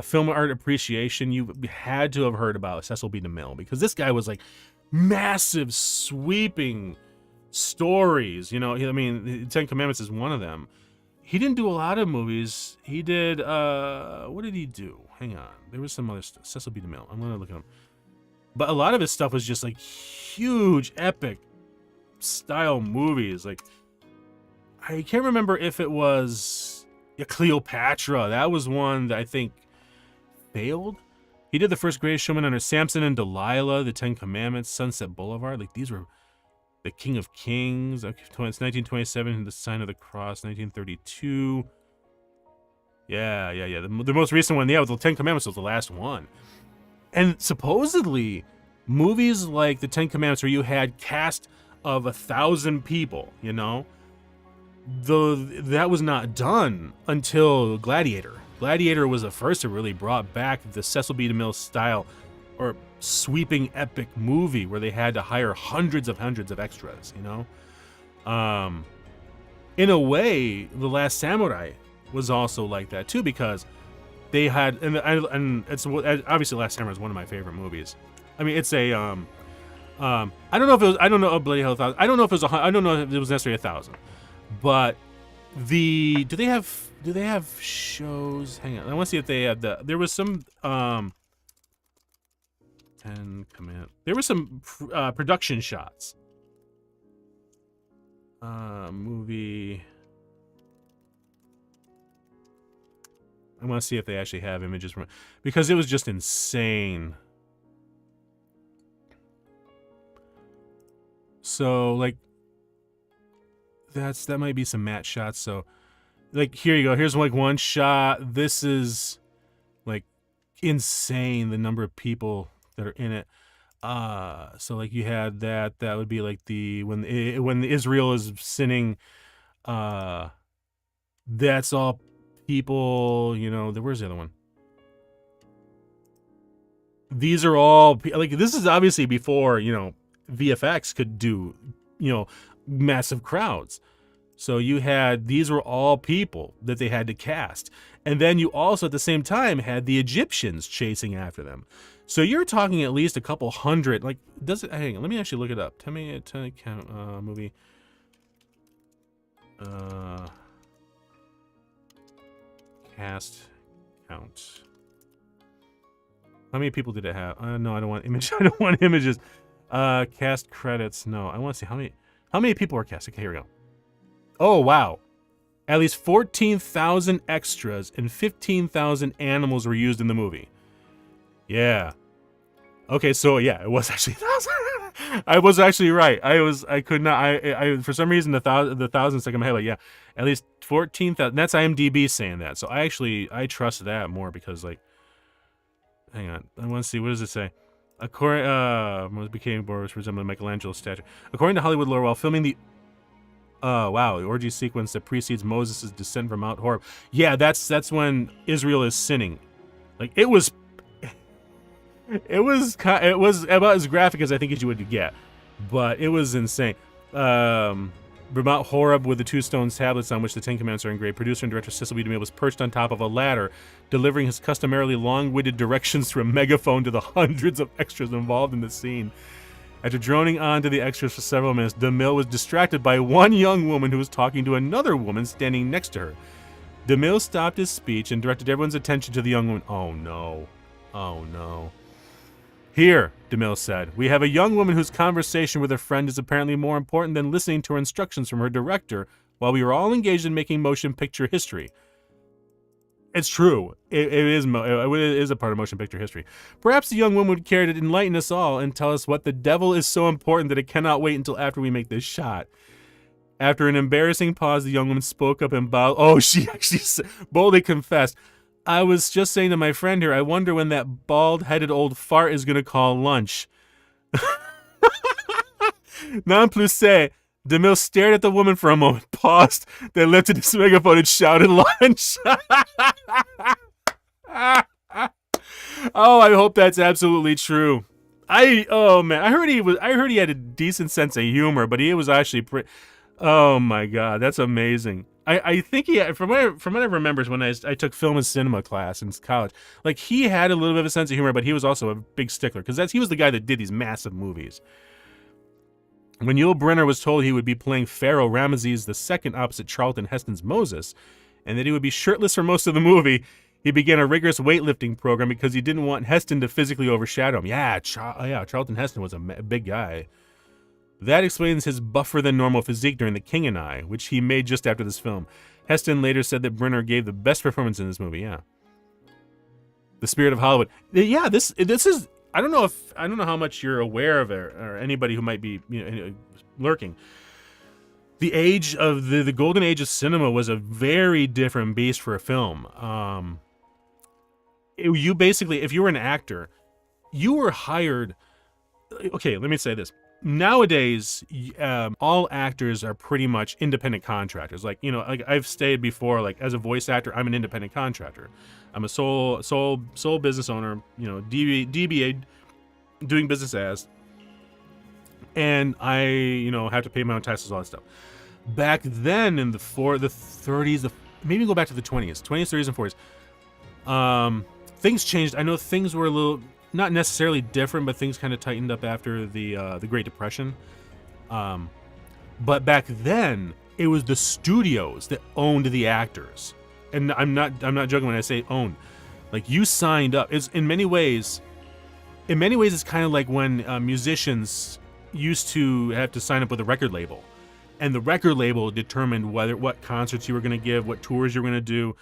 film art appreciation, you had to have heard about Cecil B. DeMille, because this guy was like massive, sweeping stories. You know, I mean, Ten Commandments is one of them. He didn't do a lot of movies. He did, what did he do? Hang on. There was some other stuff. Cecil B. DeMille. I'm going to look at him. But a lot of his stuff was just like huge, epic style movies. Like, I can't remember if it was Cleopatra. That was one that I think failed. He did The First Greatest Showman under Samson and Delilah, The Ten Commandments, Sunset Boulevard. Like, these were The King of Kings. Okay, it's 1927, The Sign of the Cross, 1932. Yeah. The most recent one, with The Ten Commandments was the last one. And supposedly, movies like The Ten Commandments, where you had cast of 1,000 people, you know, that was not done until Gladiator. Gladiator was the first that really brought back the Cecil B. DeMille style, or sweeping epic movie where they had to hire hundreds of extras, you know. In a way, The Last Samurai was also like that too, because they had, and it's obviously Last Samurai is one of my favorite movies. I mean, it's a I don't know if it was, I don't know, bloody hell, 1,000. I don't know if it was I don't know if it was necessarily 1,000, but do they have shows? Hang on, I want to see if they had there was some 10 Command. There were some production shots. Movie. I want to see if they actually have images from it, because it was just insane. So like that might be some matte shots. So like here you go. Here's like one shot. This is like insane, the number of people that are in it. So like you had that would be like when Israel is sinning, that's all people, you know. Where's the other one? These are all like, this is obviously before, you know, VFX could do, you know, massive crowds. So these were all people that they had to cast. And then you also at the same time had the Egyptians chasing after them. So you're talking at least a couple hundred. Like, hang on, let me actually look it up. Tell me count movie. Cast count. How many people did it have? No, I don't want image. I don't want images. Cast credits. No, I want to see how many people were cast. Okay, here we go. Oh wow, at least 14,000 extras and 15,000 animals were used in the movie. Yeah. Okay, so yeah, it was actually 1,000. I was actually right. I could not. I for some reason the thousand stuck in my head. Like, yeah, at least 14,000. That's IMDb saying that. So I trust that more, because like, hang on, I want to see, what does it say? According became Boris resembling Michelangelo's statue. According to Hollywood lore, while filming the the orgy sequence that precedes Moses' descent from Mount Horeb. Yeah, that's when Israel is sinning. Like, it was about as graphic as I think as you would get, but it was insane. Mount Horeb, with the 2 stone tablets on which the Ten Commandments are engraved, producer and director Cecil B. DeMille was perched on top of a ladder, delivering his customarily long-winded directions through a megaphone to the hundreds of extras involved in the scene. After droning on to the extras for several minutes, DeMille was distracted by one young woman who was talking to another woman standing next to her. DeMille stopped his speech and directed everyone's attention to the young woman. Oh no. Oh no. Here, DeMille said, we have a young woman whose conversation with her friend is apparently more important than listening to her instructions from her director while we were all engaged in making motion picture history. It's true. It is a part of motion picture history. Perhaps the young woman would care to enlighten us all and tell us what the devil is so important that it cannot wait until after we make this shot. After an embarrassing pause, the young woman spoke up and bowed. Oh, she actually boldly confessed. I was just saying to my friend here, I wonder when that bald-headed old fart is going to call lunch. Nonplussé, DeMille stared at the woman for a moment, paused, then lifted his megaphone and shouted lunch. Oh, I hope that's absolutely true. Oh man, I heard he had a decent sense of humor, but he was actually oh my god, that's amazing. I think he had, from what I remember when I took film and cinema class in college, like he had a little bit of a sense of humor, but he was also a big stickler because he was the guy that did these massive movies. When Yul Brynner was told he would be playing Pharaoh Ramesses II opposite Charlton Heston's Moses, and that he would be shirtless for most of the movie, he began a rigorous weightlifting program because he didn't want Heston to physically overshadow him. Yeah, Charlton Heston was a big guy. That explains his buffer-than-normal physique during The King and I, which he made just after this film. Heston later said that Brynner gave the best performance in this movie, yeah. The Spirit of Hollywood. Yeah, this is... I don't know how much you're aware of it, or anybody who might be lurking. The age of the golden age of cinema was a very different beast for a film. You basically, if you were an actor, you were hired. Okay, let me say this. Nowadays, all actors are pretty much independent contractors. Like I've stated before, like as a voice actor, I'm an independent contractor. I'm a sole business owner. DBA, doing business as, and I have to pay my own taxes, all that stuff. Back then in the 30s, maybe go back to the 20s, 30s and 40s. Things changed. I know things were a little. Not necessarily different, but things kind of tightened up after the Great Depression. But back then, it was the studios that owned the actors, and I'm not joking when I say owned. Like you signed up. It's in many ways, it's kind of like when musicians used to have to sign up with a record label, and the record label determined what concerts you were going to give, what tours you were going to do.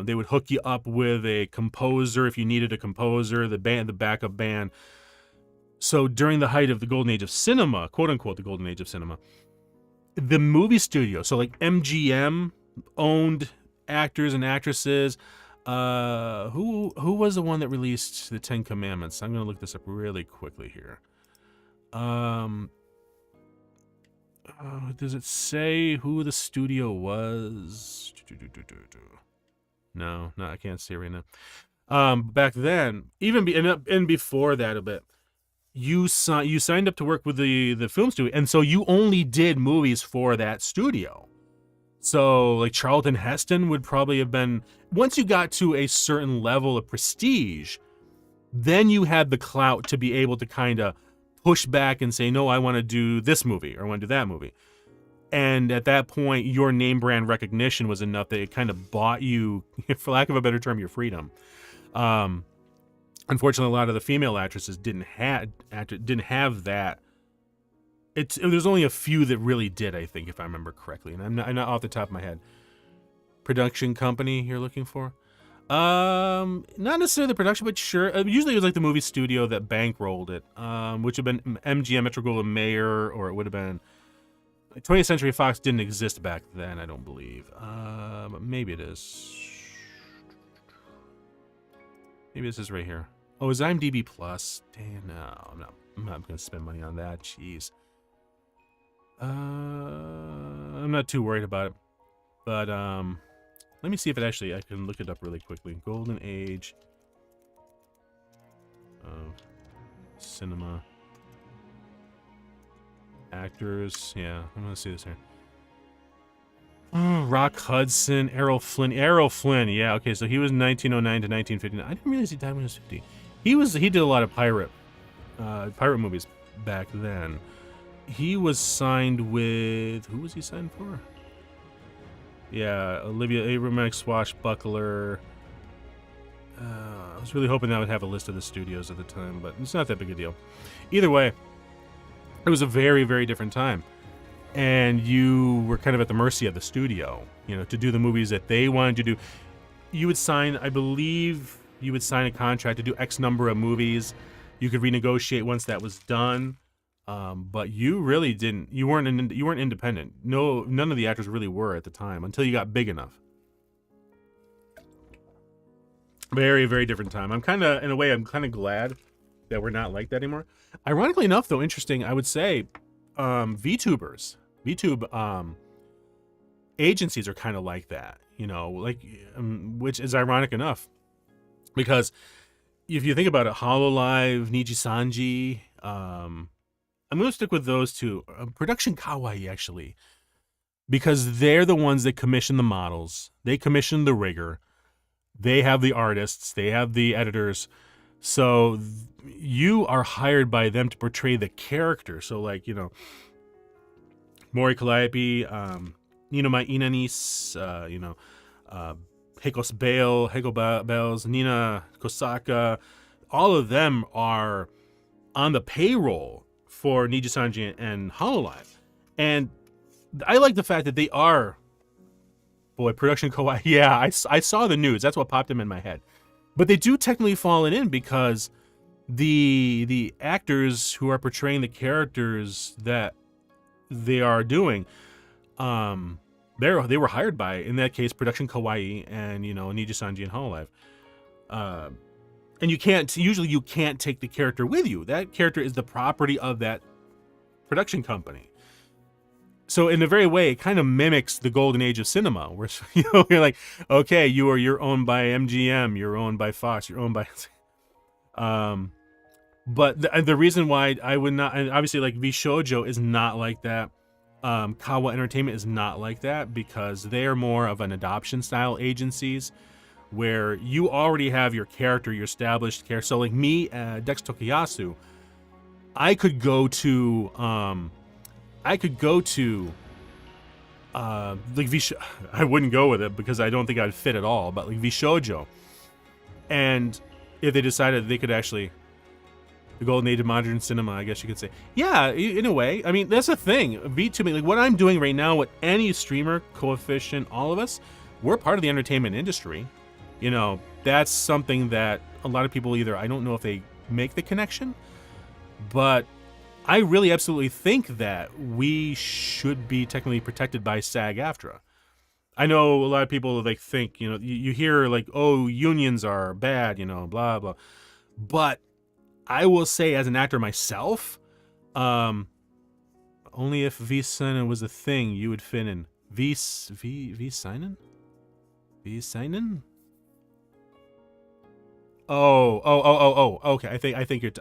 They would hook you up with a composer if you needed a composer, the backup band. So during the height of the golden age of cinema, quote unquote, the golden age of cinema, the movie studio, so like MGM owned actors and actresses. Who was the one that released the Ten Commandments? I'm gonna look this up really quickly here. Does it say who the studio was? No, I can't see it right now. Back then, and before that a bit, you signed up to work with the film studio, and so you only did movies for that studio. So like Charlton Heston would probably have been, once you got to a certain level of prestige, then you had the clout to be able to kind of push back and say, no, I want to do this movie or I want to do that movie. And at that point, your name brand recognition was enough that it kind of bought you, for lack of a better term, your freedom. Unfortunately, a lot of the female actresses didn't have that. There's only a few that really did, I think, if I remember correctly. And I'm not off the top of my head. Production company you're looking for? Not necessarily the production, but sure. Usually it was like the movie studio that bankrolled it, which would have been MGM, Metro-Goldwyn-Mayer, or it would have been 20th Century Fox. Didn't exist back then, I don't believe. But maybe it is. Maybe this is right here. Oh, is IMDb Plus? Damn, no, I'm not going to spend money on that. Jeez. I'm not too worried about it. But let me see if I can look it up really quickly. Golden Age of Cinema. Actors. Yeah, I'm going to see this here. Oh, Rock Hudson, Errol Flynn. Yeah, okay, so he was 1909 to 1959. I didn't realize he died when he was 50. He did a lot of pirate movies back then. He was signed with, who was he signed for? Yeah, Olivia Abraham, Swashbuckler. I was really hoping that would have a list of the studios at the time, but it's not that big a deal. Either way, it was a very, very different time. And you were kind of at the mercy of the studio, to do the movies that they wanted to do. you would sign, I believe you would sign a contract to do X number of movies. You could renegotiate once that was done. But you really didn't. You weren't independent. No, none of the actors really were at the time until you got big enough. Very, very different time. I'm kind of, in a way, I'm kind of glad that we're not like that anymore. Ironically enough, though, interesting, I would say, VTubers, VTube agencies are kind of like that, you know, like, which is ironic enough, because if you think about it, HoloLive, Nijisanji, I'm going to stick with those two. Production Kawaii, actually, because they're the ones that commission the models. They commission the rigger. They have the artists. They have the editors. So you are hired by them to portray the character. So, like, you know, Mori Calliope, Ninomai Inanis, you know, Heikos Bale, Heiko Bells, Nina Kosaka, all of them are on the payroll for Nijisanji and HoloLive. And I like the fact that they are, boy, Production Kawaii. Yeah, I saw the news. That's what popped them in my head. But they do technically fall in because the actors who are portraying the characters that they are doing, they were hired by, in that case, Production Kawaii and, you know, Nijisanji and HoloLive. And you can't take the character with you. That character is the property of that production company. So in a very way, it kind of mimics the golden age of cinema, where, you know, you're like, okay, you're owned by MGM, you're owned by Fox, you're owned by, but the reason why I would not, and obviously, like, Vshoujo is not like that. Kawa Entertainment is not like that, because they are more of an adoption style agencies, where you already have your character, your established character. So like me, Dex Tokiyasu, I could go to like I wouldn't go with it because I don't think I'd fit at all, but like Vshoujo. And if they decided they could actually, the golden age of modern cinema, I guess you could say. Yeah, in a way. I mean, that's the thing. VTubing, like what I'm doing right now with any streamer, Coefficient, all of us, we're part of the entertainment industry. You know, that's something that a lot of people either, I don't know if they make the connection, but I really absolutely think that we should be technically protected by SAG-AFTRA. I know a lot of people, like, think, you know, you hear like, oh, unions are bad, you know, blah, blah. But I will say, as an actor myself, only if V-Seinen was a thing, you would fit in. V-Seinen? V-Seinen? Oh, okay. I think you're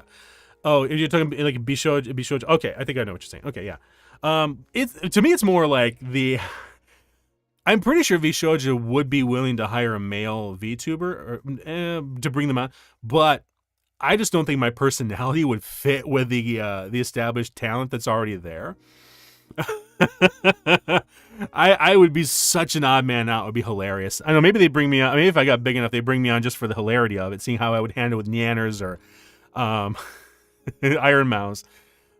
oh, you're talking like Bishoujo. Okay, I think I know what you're saying. Okay, yeah. To me, it's more like I'm pretty sure Vshoujo would be willing to hire a male VTuber or, to bring them out, but I just don't think my personality would fit with the established talent that's already there. I would be such an odd man out. It would be hilarious. I don't know, maybe they bring me on. I mean, if I got big enough, they bring me on just for the hilarity of it, seeing how I would handle with Nyanners or Iron Mouse.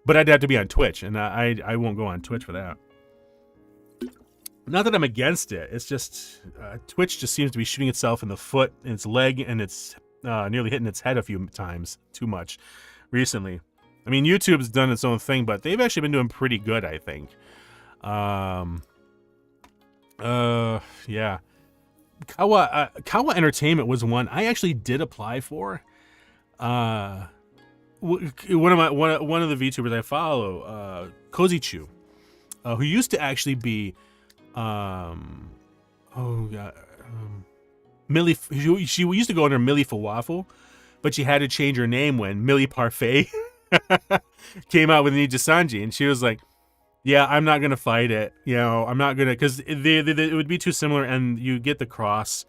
But I'd have to be on Twitch, and I won't go on Twitch for that. Not that I'm against it. It's just Twitch just seems to be shooting itself in the foot, in its leg, and it's nearly hitting its head a few times too much recently. I mean, YouTube's done its own thing, but they've actually been doing pretty good, I think. Yeah. Kawa Entertainment was one I actually did apply for. One of the VTubers I follow, Kozichu, who used to actually be, Millie. She used to go under Millie Falafel, but she had to change her name when Millie Parfait came out with Nijisanji, and she was like, yeah, I'm not gonna fight it, you know, I'm not gonna, because it would be too similar, and you get the cross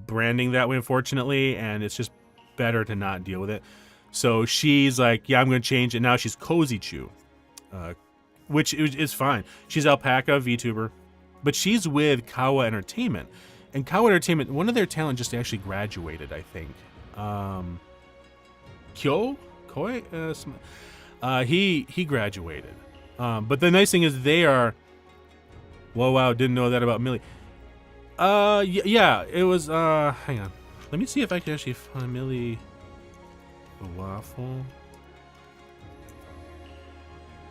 branding that way, unfortunately, and it's just better to not deal with it. So she's like, yeah, I'm gonna change it. Now she's Kozichu, which is fine. She's Alpaca VTuber, but she's with Kawa Entertainment, and Kawa Entertainment, one of their talent just actually graduated, I think. Koi, he graduated. But the nice thing is they are, whoa, wow, didn't know that about Millie. Yeah, it was, hang on. Let me see if I can actually find Millie Waffle.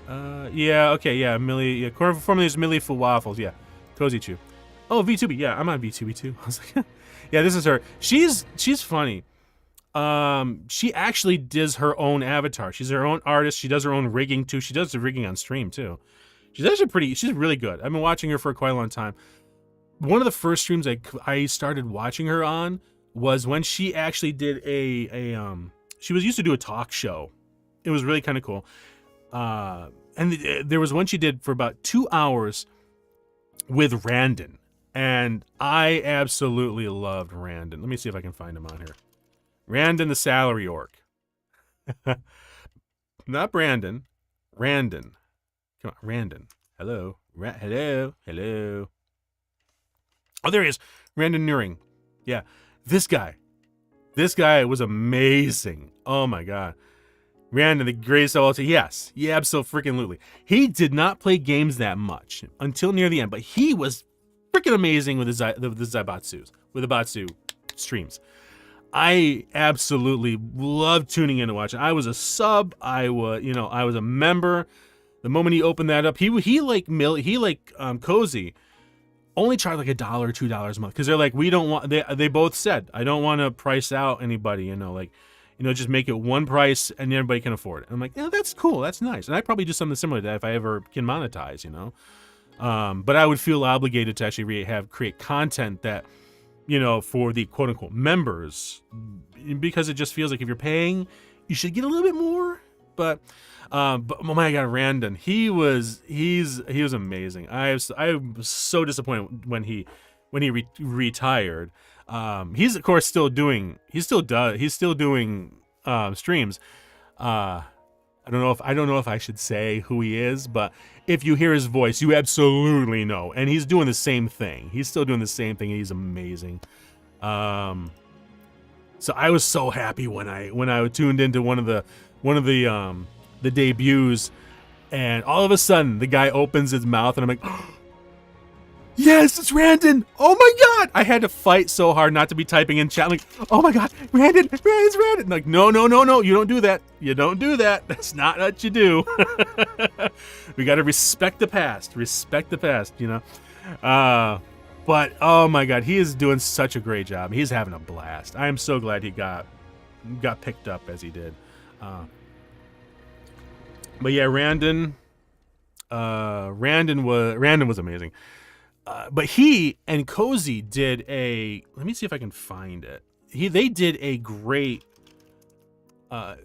Yeah, okay, yeah, Millie, yeah, formerly is Millie Waffles, yeah. Cozy Chew. Oh, VTuber, yeah, I'm on VTuber too. I was like, yeah, this is her. She's funny. She actually does her own avatar. She's her own artist. She does her own rigging too. She does the rigging on stream too. She's actually she's really good. I've been watching her for quite a long time. One of the first streams I started watching her on was when she actually did she was used to do a talk show. It was really kind of cool. And there was one she did for about 2 hours with Randon. And I absolutely loved Randon. Let me see if I can find him on here. Randon the salary orc. Not Brandon. Randon. Come on, Randon. Hello. Hello. Oh, there he is. Randon Nuring. Yeah. This guy was amazing. Oh my god. Randon, the greatest of all time. Yes. Yeah, absolutely. He did not play games that much until near the end, but he was freaking amazing with the Zaibatsus, with the Batsu streams. I absolutely loved tuning in to watch it. I was a sub. I was a member. The moment he opened that up, he like Cozy only charged like $1 or $2 a month because they're like, we don't want. They both said, I don't want to price out anybody. Just make it one price and everybody can afford it. I'm like, yeah, that's cool. That's nice. And I probably do something similar to that if I ever can monetize. But I would feel obligated to actually create content that, for the quote unquote members, because it just feels like if you're paying, you should get a little bit more. But oh my god, Randon, he's amazing. I was so disappointed when he retired. He's of course still doing streams. I don't know if I should say who he is, but if you hear his voice, you absolutely know. And he's doing the same thing. He's still doing the same thing. And he's amazing. So I was so happy when I tuned into one of the debuts, and all of a sudden the guy opens his mouth, and I'm like, oh, yes, it's Randon! Oh my god! I had to fight so hard not to be typing in chat. I'm like, oh my god, Randon! It's Randon! I'm like, no, you don't do that. You don't do that. That's not what you do. We gotta respect the past. But oh my god, he is doing such a great job. He's having a blast. I am so glad he got picked up as he did. But yeah, Randon was amazing. But he and Cozy did let me see if I can find it. They did a great, they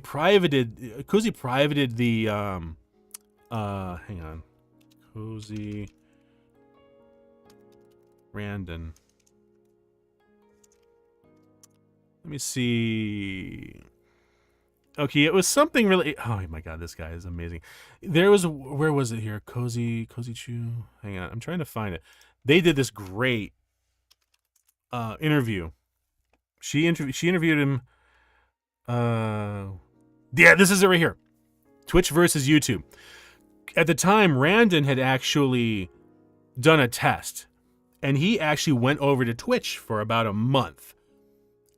privated, Cozy privated the, hang on, Cozy, Randon. Let me see. Okay, it was something really. Oh my god, this guy is amazing. Where was it here? Cozy Chew. Hang on, I'm trying to find it. They did this great interview. She interviewed him. Yeah, this is it right here. Twitch versus YouTube. At the time, Randon had actually done a test, and he actually went over to Twitch for about a month.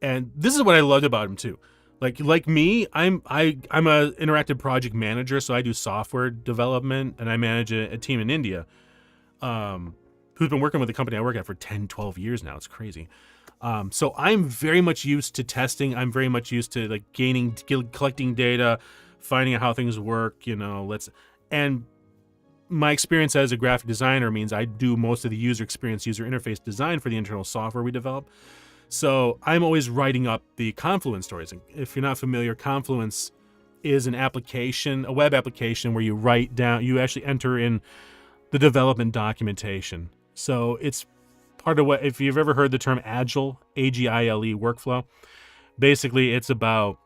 And this is what I loved about him too. Like me, I'm a interactive project manager, so I do software development, and I manage a team in India, who's been working with the company I work at for 10, 12 years now. It's crazy. So I'm very much used to testing. I'm very much used to collecting data, finding out how things work, and my experience as a graphic designer means I do most of the user interface design for the internal software we develop. So I'm always writing up the Confluence stories. And if you're not familiar, Confluence is a web application where you actually enter in the development documentation. So it's part of if you've ever heard the term Agile, AGILE workflow, basically it's about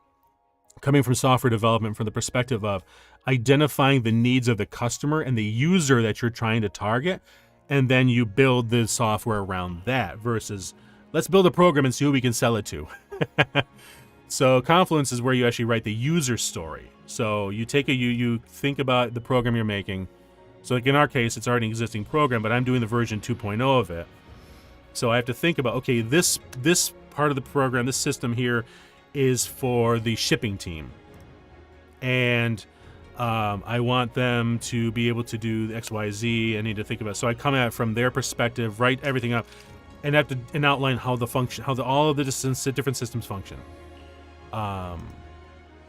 coming from software development from the perspective of identifying the needs of the customer and the user that you're trying to target, and then you build the software around that versus let's build a program and see who we can sell it to. So Confluence is where you actually write the user story. So you take you think about the program you're making, So like in our case, it's already an existing program, but I'm doing the version 2.0 of it. So I have to think about, okay, this part of the program, this system here is for the shipping team. And I want them to be able to do X, Y, Z. I need to think about it. So I come at it from their perspective, write everything up, and have to outline how the function, all of the different systems function.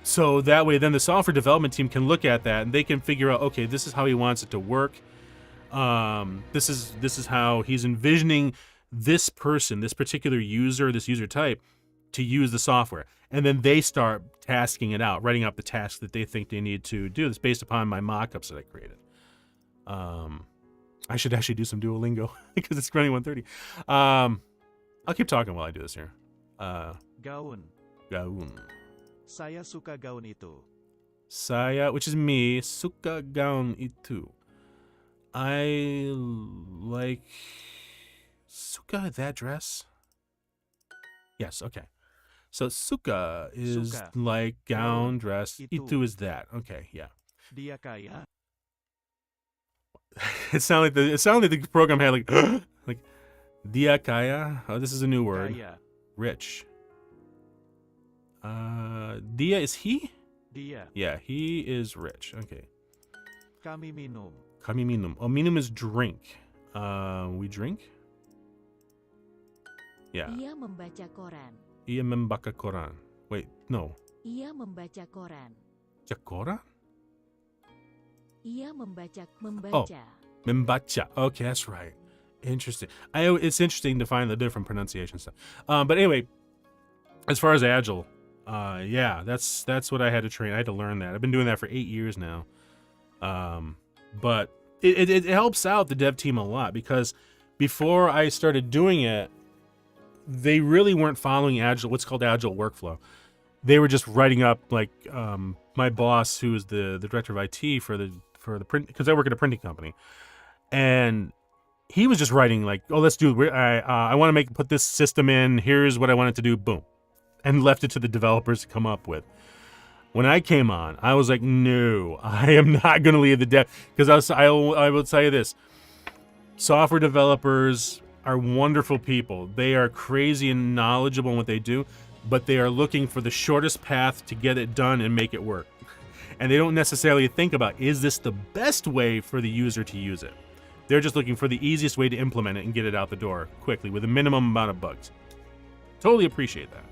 So that way, then the software development team can look at that and they can figure out, okay, this is how he wants it to work. This is how he's envisioning this person, this particular user, this user type, to use the software. And then they start tasking it out, writing out the tasks that they think they need to do. This based upon my mock-ups that I created. I should actually do some Duolingo because it's running 1:30. I'll keep talking while I do this here. Gaun. Gaun. Saya suka gaun itu. Saya, which is me, suka gaun itu. I like suka, that dress. Yes, okay. So suka is Suka. like gown, dress. Itu. Itu is that. Okay, yeah. Dia kaya. It sounded like the program had like dia kaya. Oh, this is a new word. Kaya. Rich. Dia is he? Dia. Yeah, he is rich. Okay. Kami minum. Kami minum. Oh, minum is drink. We drink? Yeah. Ia membaca koran. Ia membaca koran. Wait, no. Ia membaca koran. Koran? Ia membaca. Membaca. Okay, that's right. Interesting. It's interesting to find the different pronunciation stuff. But anyway, as far as Agile, yeah, that's what I had to train. I had to learn that. I've been doing that for 8 years now. But it helps out the dev team a lot because before I started doing it, they really weren't following Agile, what's called Agile workflow. They were just writing up like my boss, who is the director of IT for the print, because I work at a printing company, and he was just writing like, oh, let's do. I want to put this system in. Here's what I want it to do. Boom, and left it to the developers to come up with. When I came on, I was like, no, I am not going to lead the dev, because I will tell you this: software developers are wonderful people. They are crazy and knowledgeable in what they do, but they are looking for the shortest path to get it done and make it work. And they don't necessarily think about, is this the best way for the user to use it? They're just looking for the easiest way to implement it and get it out the door quickly with a minimum amount of bugs. Totally appreciate that.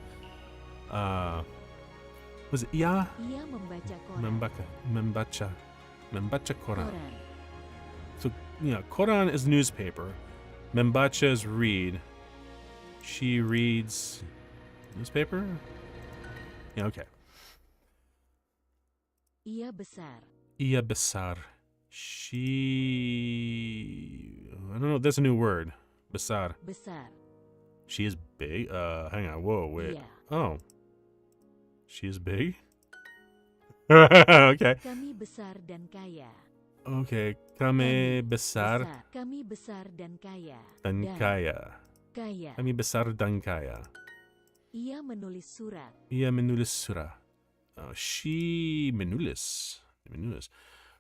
Was it Ia? Ia membaca koran. Membaca koran. Koran. So, koran is newspaper. Membaca is read. She reads newspaper? Yeah, okay. Ia besar. Ia besar. She... I don't know, that's a new word. Besar. Besar. She is big? Hang on, whoa, wait. Ia. Oh. She is big? Okay. Kami besar dan kaya. Okay, kami besar Kami besar dan kaya. dan kaya. Kaya. Kami besar dan kaya. Ia menulis surat. Ia menulis surat. She menulis.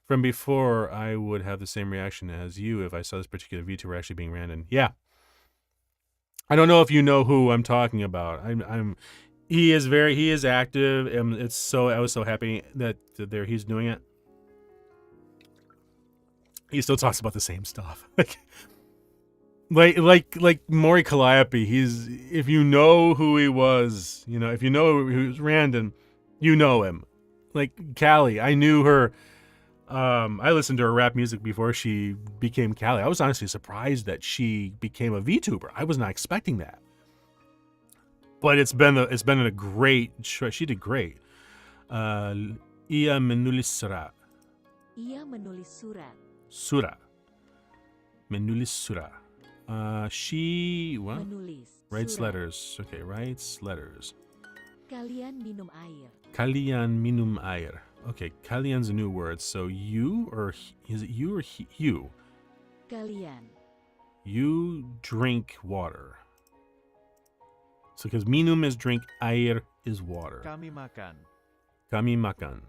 From before, I would have the same reaction as you if I saw this particular VTuber actually being ran in. Yeah. I don't know if you know who I'm talking about. He is active, and I was so happy that he's doing it. He still talks about the same stuff. like Maury Calliope. If you know who he was, if you know who was Randon, you know him. Like Callie, I knew her. I listened to her rap music before she became Callie. I was honestly surprised that she became a VTuber. I was not expecting that. But it's been a great. She did great. Ia menulis surat. Ia menulis surat. Surat. Menulis surat. She what? Menulis. Writes Surat. letters. Okay, writes letters. Kalian minum air. Kalian minum air. Okay, kalian's a new word. So you, or is it you or he? You. Kalian. You drink water. So because minum is drink, air is water. Kami makan. Kami makan.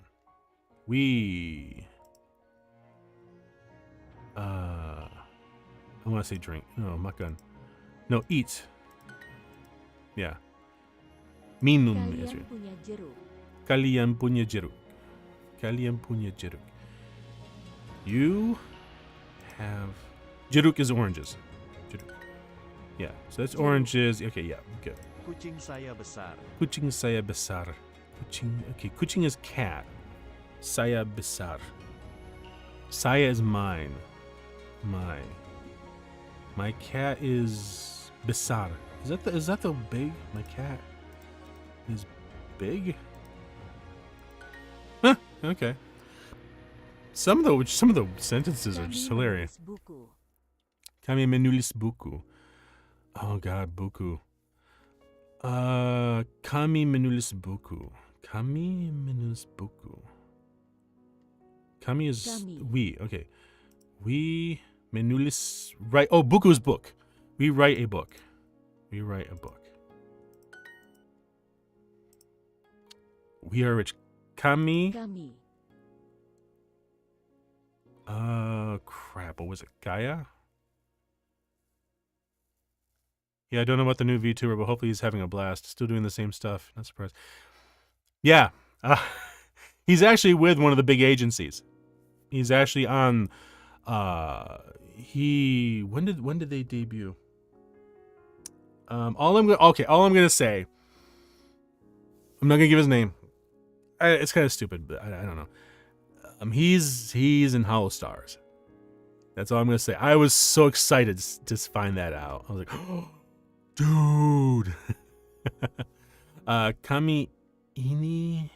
We I want to say drink. No, makan. No, eat. Yeah. Minum is Kalian it. punya jeruk. Kalian punya jeruk. Kalian punya jeruk. You have... Jeruk is oranges. Jeruk. Yeah, so that's oranges. Okay, yeah, good. Kucing saya besar. Kucing saya besar. Kucing, okay, kucing is cat. Saya besar. Saya is mine. My. My cat is besar. Is that the big? My cat is big? Huh, okay. Some of the sentences are just Kami hilarious. menulis buku. Kami menulis buku. Oh god, buku. Kami menulis buku. Kami menulis buku. Kami is Kami. we. Okay. We menulis write. Oh, buku is book. We write a book. We write a book. We are rich. Kami. Kami. Crap. What was it? Gaia? Yeah, I don't know about the new VTuber, but hopefully he's having a blast. Still doing the same stuff. Not surprised. Yeah. He's actually with one of the big agencies. He's actually on when did they debut? All I'm gonna say, I'm not gonna give his name. It's kind of stupid, but I don't know. He's in Hollow Stars. That's all I'm gonna say. I was so excited to find that out. I was like, oh, dude. Kami ini.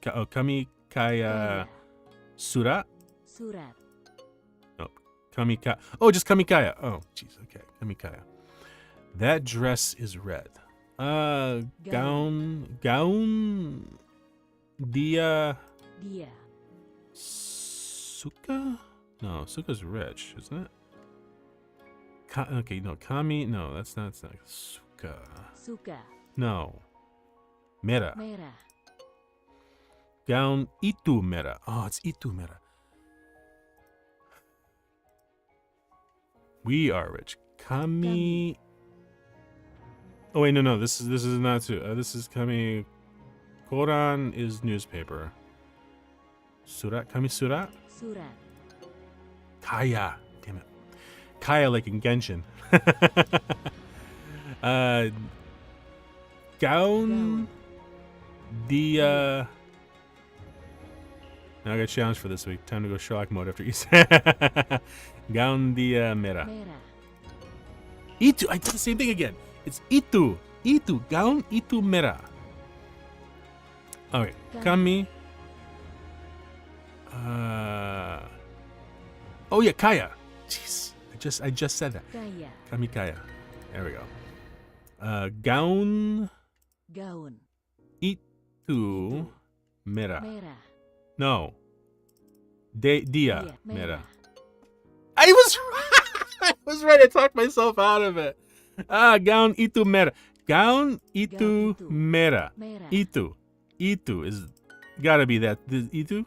Kami kaya surat. Surat. No, kami kaya. Oh, just kami kaya. Oh, jeez. Okay, kami kaya. That dress is red. Gown. Dia. Dia. Suka? No, Suka's rich, isn't it? Okay, no, Kami. No, that's not Suka. Suka. No. Mera. Merah. Gown itu mera. Oh, it's itu mera. We are rich. Kami. Oh wait, no. This is not too. This is Kami. Koran is newspaper. Surat. Kami surat. Surat. Kaya. Damn it. Kaya like in Genshin. Gown. Dia. Now I got a challenge for this week. Time to go Sherlock mode after Easter. Gown dia mera. Merah. Itu. I did the same thing again. It's itu. Itu. Gown itu mera. Okay. Kami. Oh yeah, Kaya. Jeez. I just said that. Kaya. Kami Kaya. There we go. Gown Gaun. itu mera. Merah. No. Dia Dia. mera. I was right. I was right. I talked myself out of it. Gown itu mera. Gown itu itu. mera. Merah. Itu is gotta be that. Itu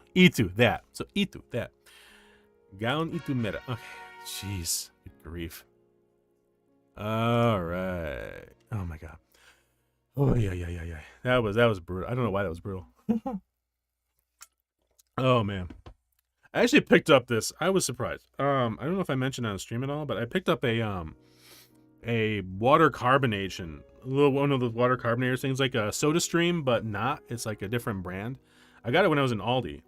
that. So itu that. Gown itu mera. Okay. Jeez. Good grief. All right. Oh my god. Oh yeah. That was brutal. I don't know why that was brutal. Oh man. I actually picked up this. I was surprised. I don't know if I mentioned on the stream at all, but I picked up a water carbonation. One of those water carbonators things, like a Soda Stream, but not. It's like a different brand. I got it when I was in Aldi.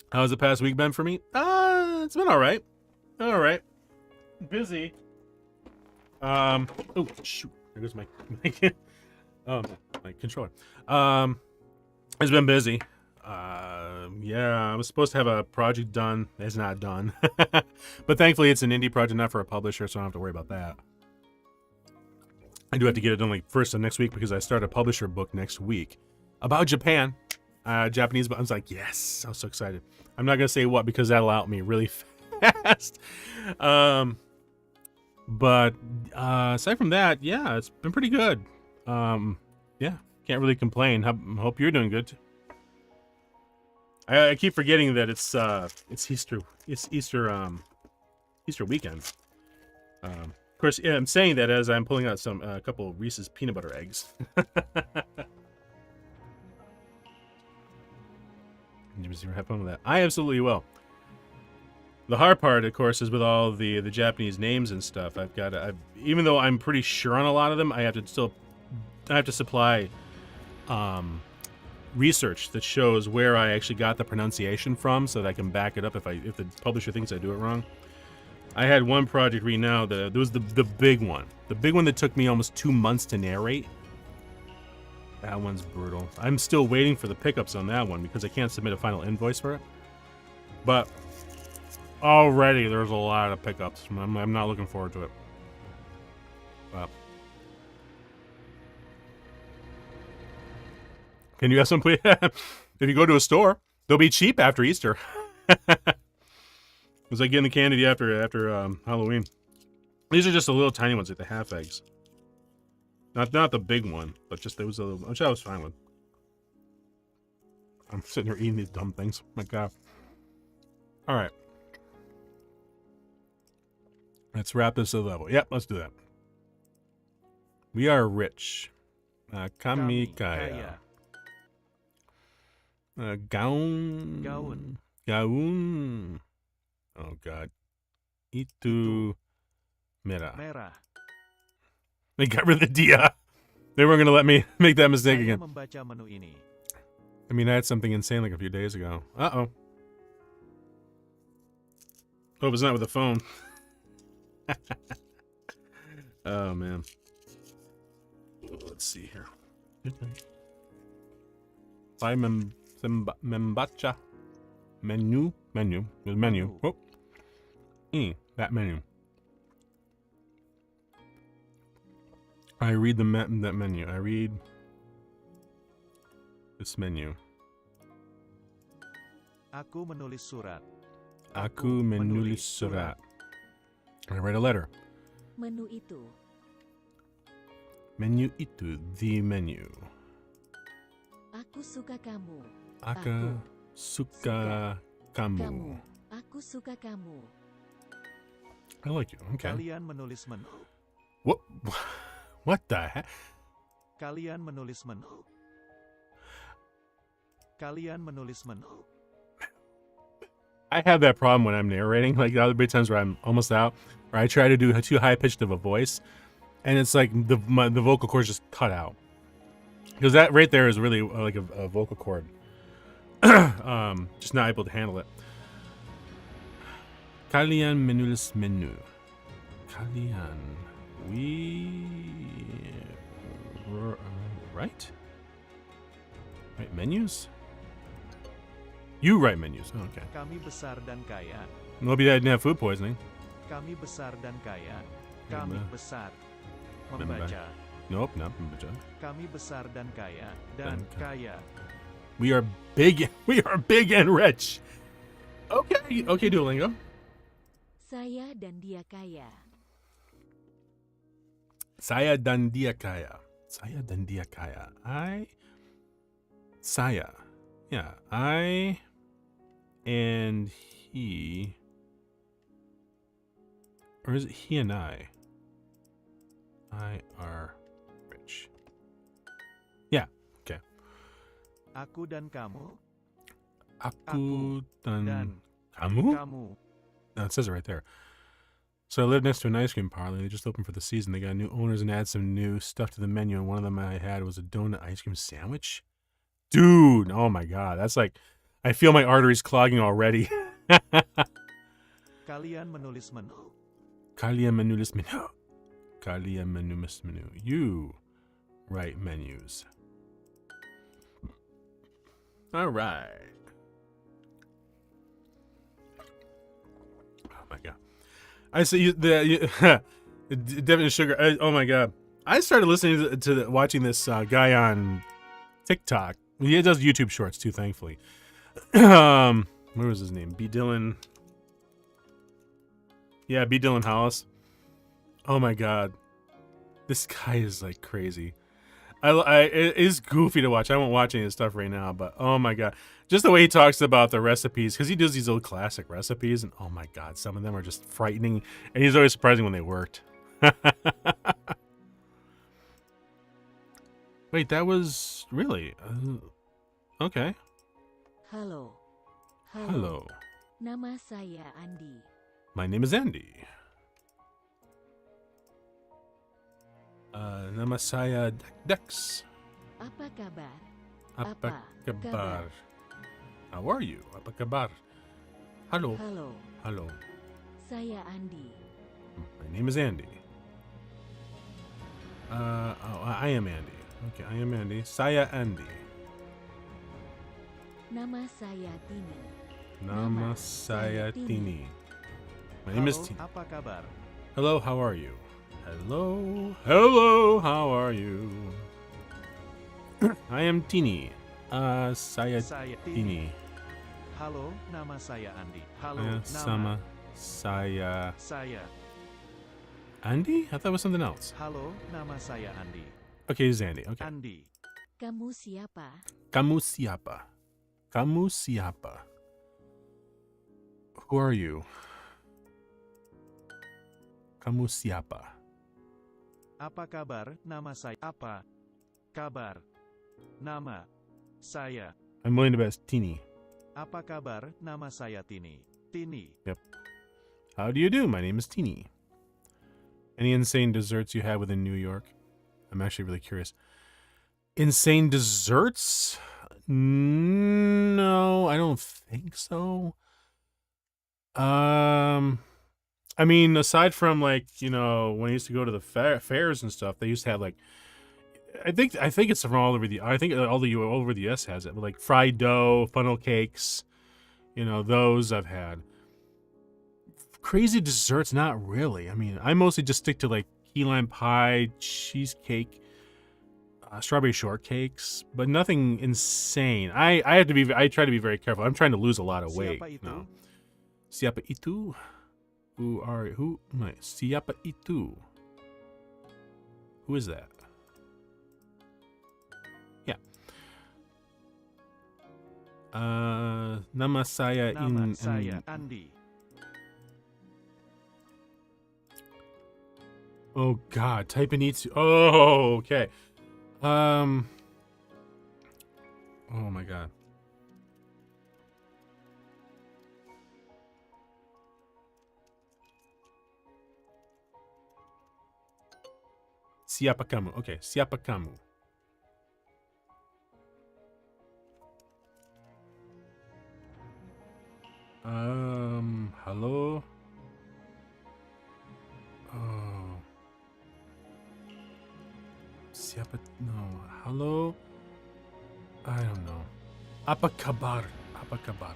How's the past week been for me? It's been all right. All right. Busy. Oh shoot! There goes my my controller. It's been busy. Yeah, I was supposed to have a project done. It's not done. But thankfully it's an indie project, not for a publisher, so I don't have to worry about that. I do have to get it done like first of next week because I start a publisher book next week about Japan. Japanese, but I was like, yes, I was so excited. I'm not gonna say what because that'll out me really fast. But aside from that, yeah, it's been pretty good. Yeah, can't really complain. Hope you're doing good. I keep forgetting that it's Easter. It's Easter weekend. Of course, yeah, I'm saying that as I'm pulling out a couple of Reese's peanut butter eggs. Have fun with that. I absolutely will. The hard part, of course, is with all the Japanese names and stuff. Even though I'm pretty sure on a lot of them, I have to supply research that shows where I actually got the pronunciation from, so that I can back it up if the publisher thinks I do it wrong. I had one project right now that there was the big one that took me almost 2 months to narrate. That one's brutal. I'm still waiting for the pickups on that one because I can't submit a final invoice for it. But already there's a lot of pickups. I'm not looking forward to it. But can you have some? If you go to a store, they'll be cheap after Easter. It was like getting the candy after Halloween. These are just the little tiny ones, like the half eggs. Not the big one, but just there was a little, which I was fine with. I'm sitting here eating these dumb things. My God. All right. Let's wrap this to the level. Yep, let's do that. We are rich. Kami kaya. Gaun. Oh God. Itu merah. Merah. They got rid of the dia. They weren't gonna let me make that mistake Saya again. membaca menu ini. I mean, I had something insane like a few days ago. Uh-oh. Hope it's not with the phone. Oh, man. Let's see here. Membaca. Menu. There's menu. Oh. That menu. I read that menu. I read this menu. Aku menulis surat. Aku menulis surat. I write a letter. Menu itu. Menu itu, the menu. Aku suka kamu. Aku suka kamu. Aku suka kamu. I like you. Okay. Kalian menulis menu. What? What the heck? Kalian menulis menu. Kalian menulis menu. I have that problem when I'm narrating. Like the other big times where I'm almost out, or I try to do too high pitched of a voice, and it's like the vocal cords just cut out. Because that right there is really like a vocal cord. Just not able to handle it. Kalian menulis menu. Kalian. Right? Right menus? You write menus. Oh, okay. Kami besar dan kaya. Maybe I didn't have food poisoning. Kami besar dan kaya. Kami besar. Membaca. Nope, not membaca. Kami besar dan kaya. Dan kaya. We are big. We are big and rich. Okay. Okay, Duolingo. Saya dan dia kaya. Saya dan dia kaya. Saya dan dia kaya. Saya. Yeah, I and he. Or is it he and I? I are rich. Yeah, okay. Aku dan kamu. Aku dan Kamu. kamu? No, it says it right there. So I live next to an ice cream parlor. They just opened for the season. They got new owners and add some new stuff to the menu. And one of them I had was a donut ice cream sandwich. Dude, oh my God. That's like, I feel my arteries clogging already. Kalian menulis menu. Kalian menulis menu. Kalian menulis menu. You write menus. All right. Oh my God. I see Devin Sugar. Oh my God. I started listening to watching this guy on TikTok. He does YouTube shorts too, thankfully. Where was his name? B. Dylan. Yeah, B. Dylan Hollis. Oh my God. This guy is like crazy. It is goofy to watch. I won't watch any of this stuff right now, but oh my god, just the way he talks about the recipes, because he does these old classic recipes, and oh my god, some of them are just frightening, and he's always surprising when they worked. Wait, that was really okay. Halo. Hello, Nama saya Andi. my name is Andy. Nama saya Dex. Apa kabar? Apa kabar? kabar? How are you? Apa kabar? Hello. Halo. Hello. Saya Andi. My name is Andy. I am Andy. Okay, I am Andy. Saya Andy. Nama saya Tini. Nama saya Tini. My name is Halo, Tini. apa kabar? Hello, how are you? Hello. Hello, how are you? I am Tini. Saya Saya Tini. Halo, nama saya Andi. Halo, Sama nama saya saya. Andy? I thought it was something else. Halo, nama saya Andi. Okay, it's Andy. Okay. Andi. Kamu siapa? Kamu siapa? Kamu siapa? Who are you? Kamu siapa? Apa kabar? Nama saya. Apa kabar? Nama saya. I'm willing to bet it's Tini. Apa kabar? Nama saya Tini. Tini. How do you do? My name is Tini. Any insane desserts you had within New York? I'm actually really curious. Insane desserts? No, I don't think so. I mean, aside from like, you know, when I used to go to the fairs and stuff, they used to have like, I think it's from all over the, I think all over the US has it, but like fried dough, funnel cakes, you know, those I've had. Crazy desserts, not really. I mean, I mostly just stick to like key lime pie, cheesecake, strawberry shortcakes, but nothing insane. I try to be very careful. I'm trying to lose a lot of weight. Siapa itu? No. Siapa itu? Who? Siapa itu? Who is that? Yeah. Nama saya Nama saya Andi. Oh God, type in itu. Oh, okay. Oh my God. Siapa kamu? Okay, siapa kamu? Hello? Oh. Siapa? No. Hello? I don't know. Apa kabar? Apa kabar?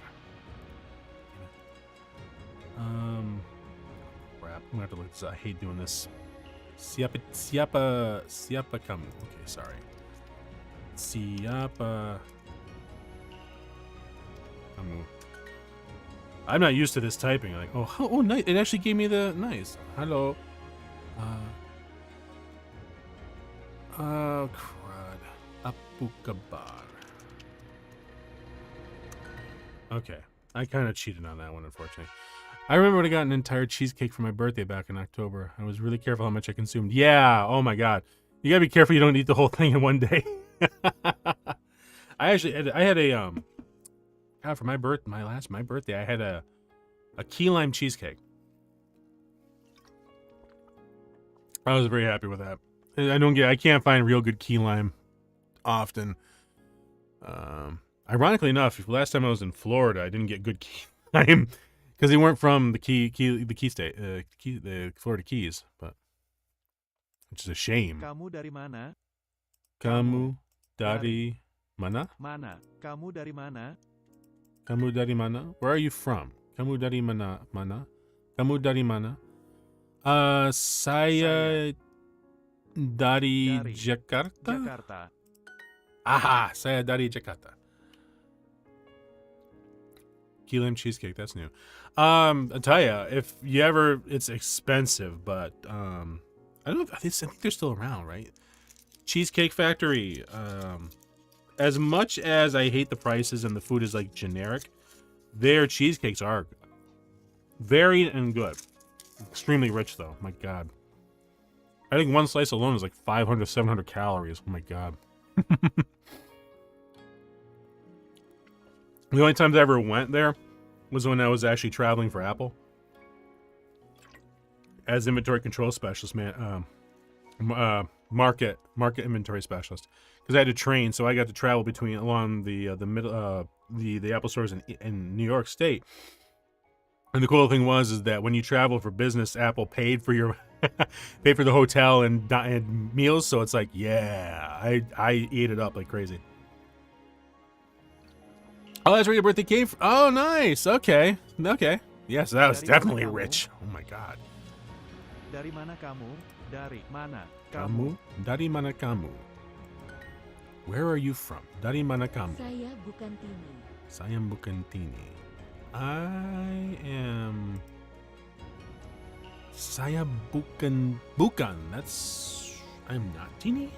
Crap. I'm gonna have to look this up. I hate doing this. Siapa kamu? Okay, sorry. Siapa kamu? I'm not used to this typing. Like, oh, nice. It actually gave me the nice. Hello. Crud. Apu kabar. Okay. I kind of cheated on that one, unfortunately. I remember when I got an entire cheesecake for my birthday back in October. I was really careful how much I consumed. Yeah, oh my God. You gotta be careful you don't eat the whole thing in one day. I had a, God, for my birthday, I had a key lime cheesecake. I was very happy with that. I can't find real good key lime often. Ironically enough, last time I was in Florida, I didn't get good key lime because they weren't from the Florida Keys, but which is a shame. Kamu dari mana? Kamu dari mana? Mana? Kamu dari mana? Kamu dari mana? Where are you from? Kamu dari mana? Mana? Kamu dari mana? Saya dari Jakarta. Jakarta. Aha, saya dari Jakarta. Key lime cheesecake, that's new. I'll tell you, if you ever, it's expensive, but I don't know. I think they're still around, right? Cheesecake Factory. As much as I hate the prices and the food is like generic, their cheesecakes are varied and good. Extremely rich though. My God. I think one slice alone is like 500, 700 calories. Oh my God. The only times I ever went there was when I was actually traveling for Apple as inventory control specialist, man. Market inventory specialist, because I had to train, so I got to travel along the middle the Apple stores in New York State. And the cool thing is that when you travel for business, Apple paid for your paid for the hotel and meals. So it's like, yeah, I ate it up like crazy. Oh, that's where your birthday came from. Oh, nice. Okay. Yes, that was definitely rich. Oh my God. Dari mana kamu? Dari mana Kamu? Dari mana kamu? Where are you from? Dari mana kamu? Saya bukan Tini. Saya bukan Tini. Saya bukan. I'm not Tini.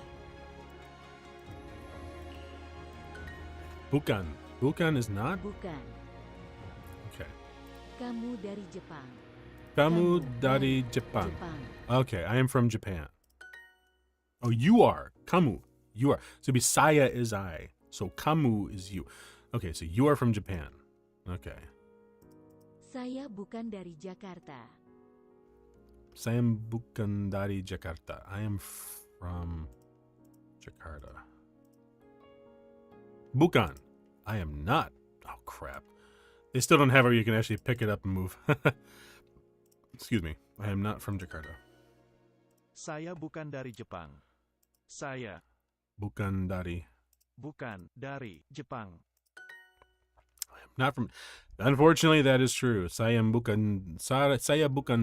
Bukan. Bukan is not? Bukan. Okay. Kamu dari Jepang. Kamu dari Jepang. Okay, I am from Japan. Oh, you are. Kamu. You are. So it'd be saya is I. So kamu is you. Okay, so you are from Japan. Okay. Saya bukan dari Jakarta. Saya bukan dari Jakarta. I am from Jakarta. Bukan. I am not. Oh, crap. They still don't have it where you can actually pick it up and move. Excuse me. I am not from Jakarta. Saya bukan dari Jepang. Saya bukan dari Jepang. I am not from. Unfortunately, that is true. Saya bukan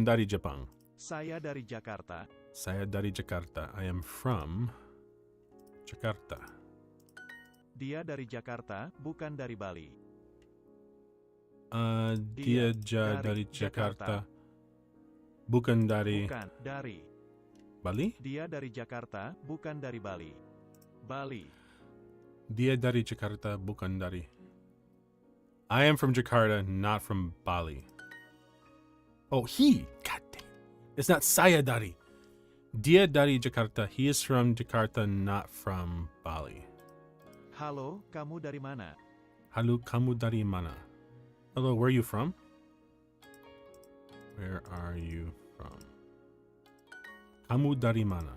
dari Jepang. Saya dari Jakarta. Saya dari Jakarta. I am from Jakarta. Dia dari Jakarta, bukan dari Bali. Dia dari Jakarta. Bukan dari Bali? Dia dari Jakarta, bukan dari Bali. Bali. Dia dari Jakarta, bukan dari. I am from Jakarta, not from Bali. Oh, he. God damn. It's not saya dari. Dia dari Jakarta. He is from Jakarta, not from Bali. Halo, kamu dari mana? Halo, kamu dari mana? Hello, where are you from? Where are you from? Kamu dari mana?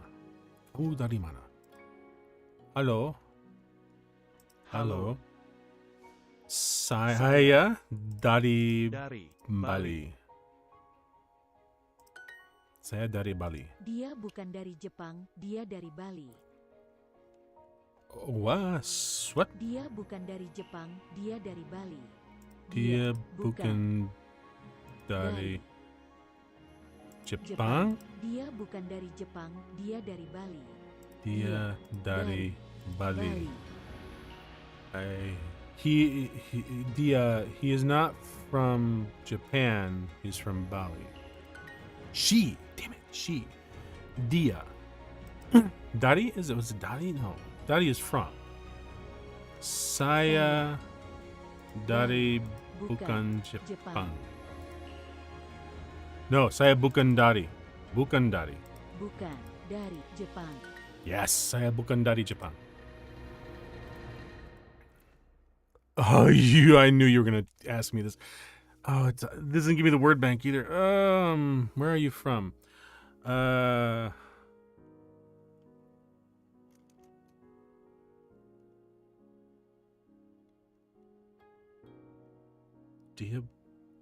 Kamu dari mana? Halo? Halo? Saya dari Bali. Saya dari Bali. Dia bukan dari Jepang, dia dari Bali. What? Dia bukan dari Jepang, dia dari Bali. Dia bukan dari Jepang? Dia bukan dari Jepang, dia dari Bali. Dia dari Bali. He is not from Japan. He's from Bali. She, damn it, she. Dia. Dari? Was it Dari? No. Dari is from. Saya dari bukan Jepang. No, saya bukan dari. Bukan dari. Bukan dari Jepang. Yes, saya bukan dari Jepang. Oh, I knew you were gonna ask me this. Oh, this doesn't give me the word bank either. Where are you from?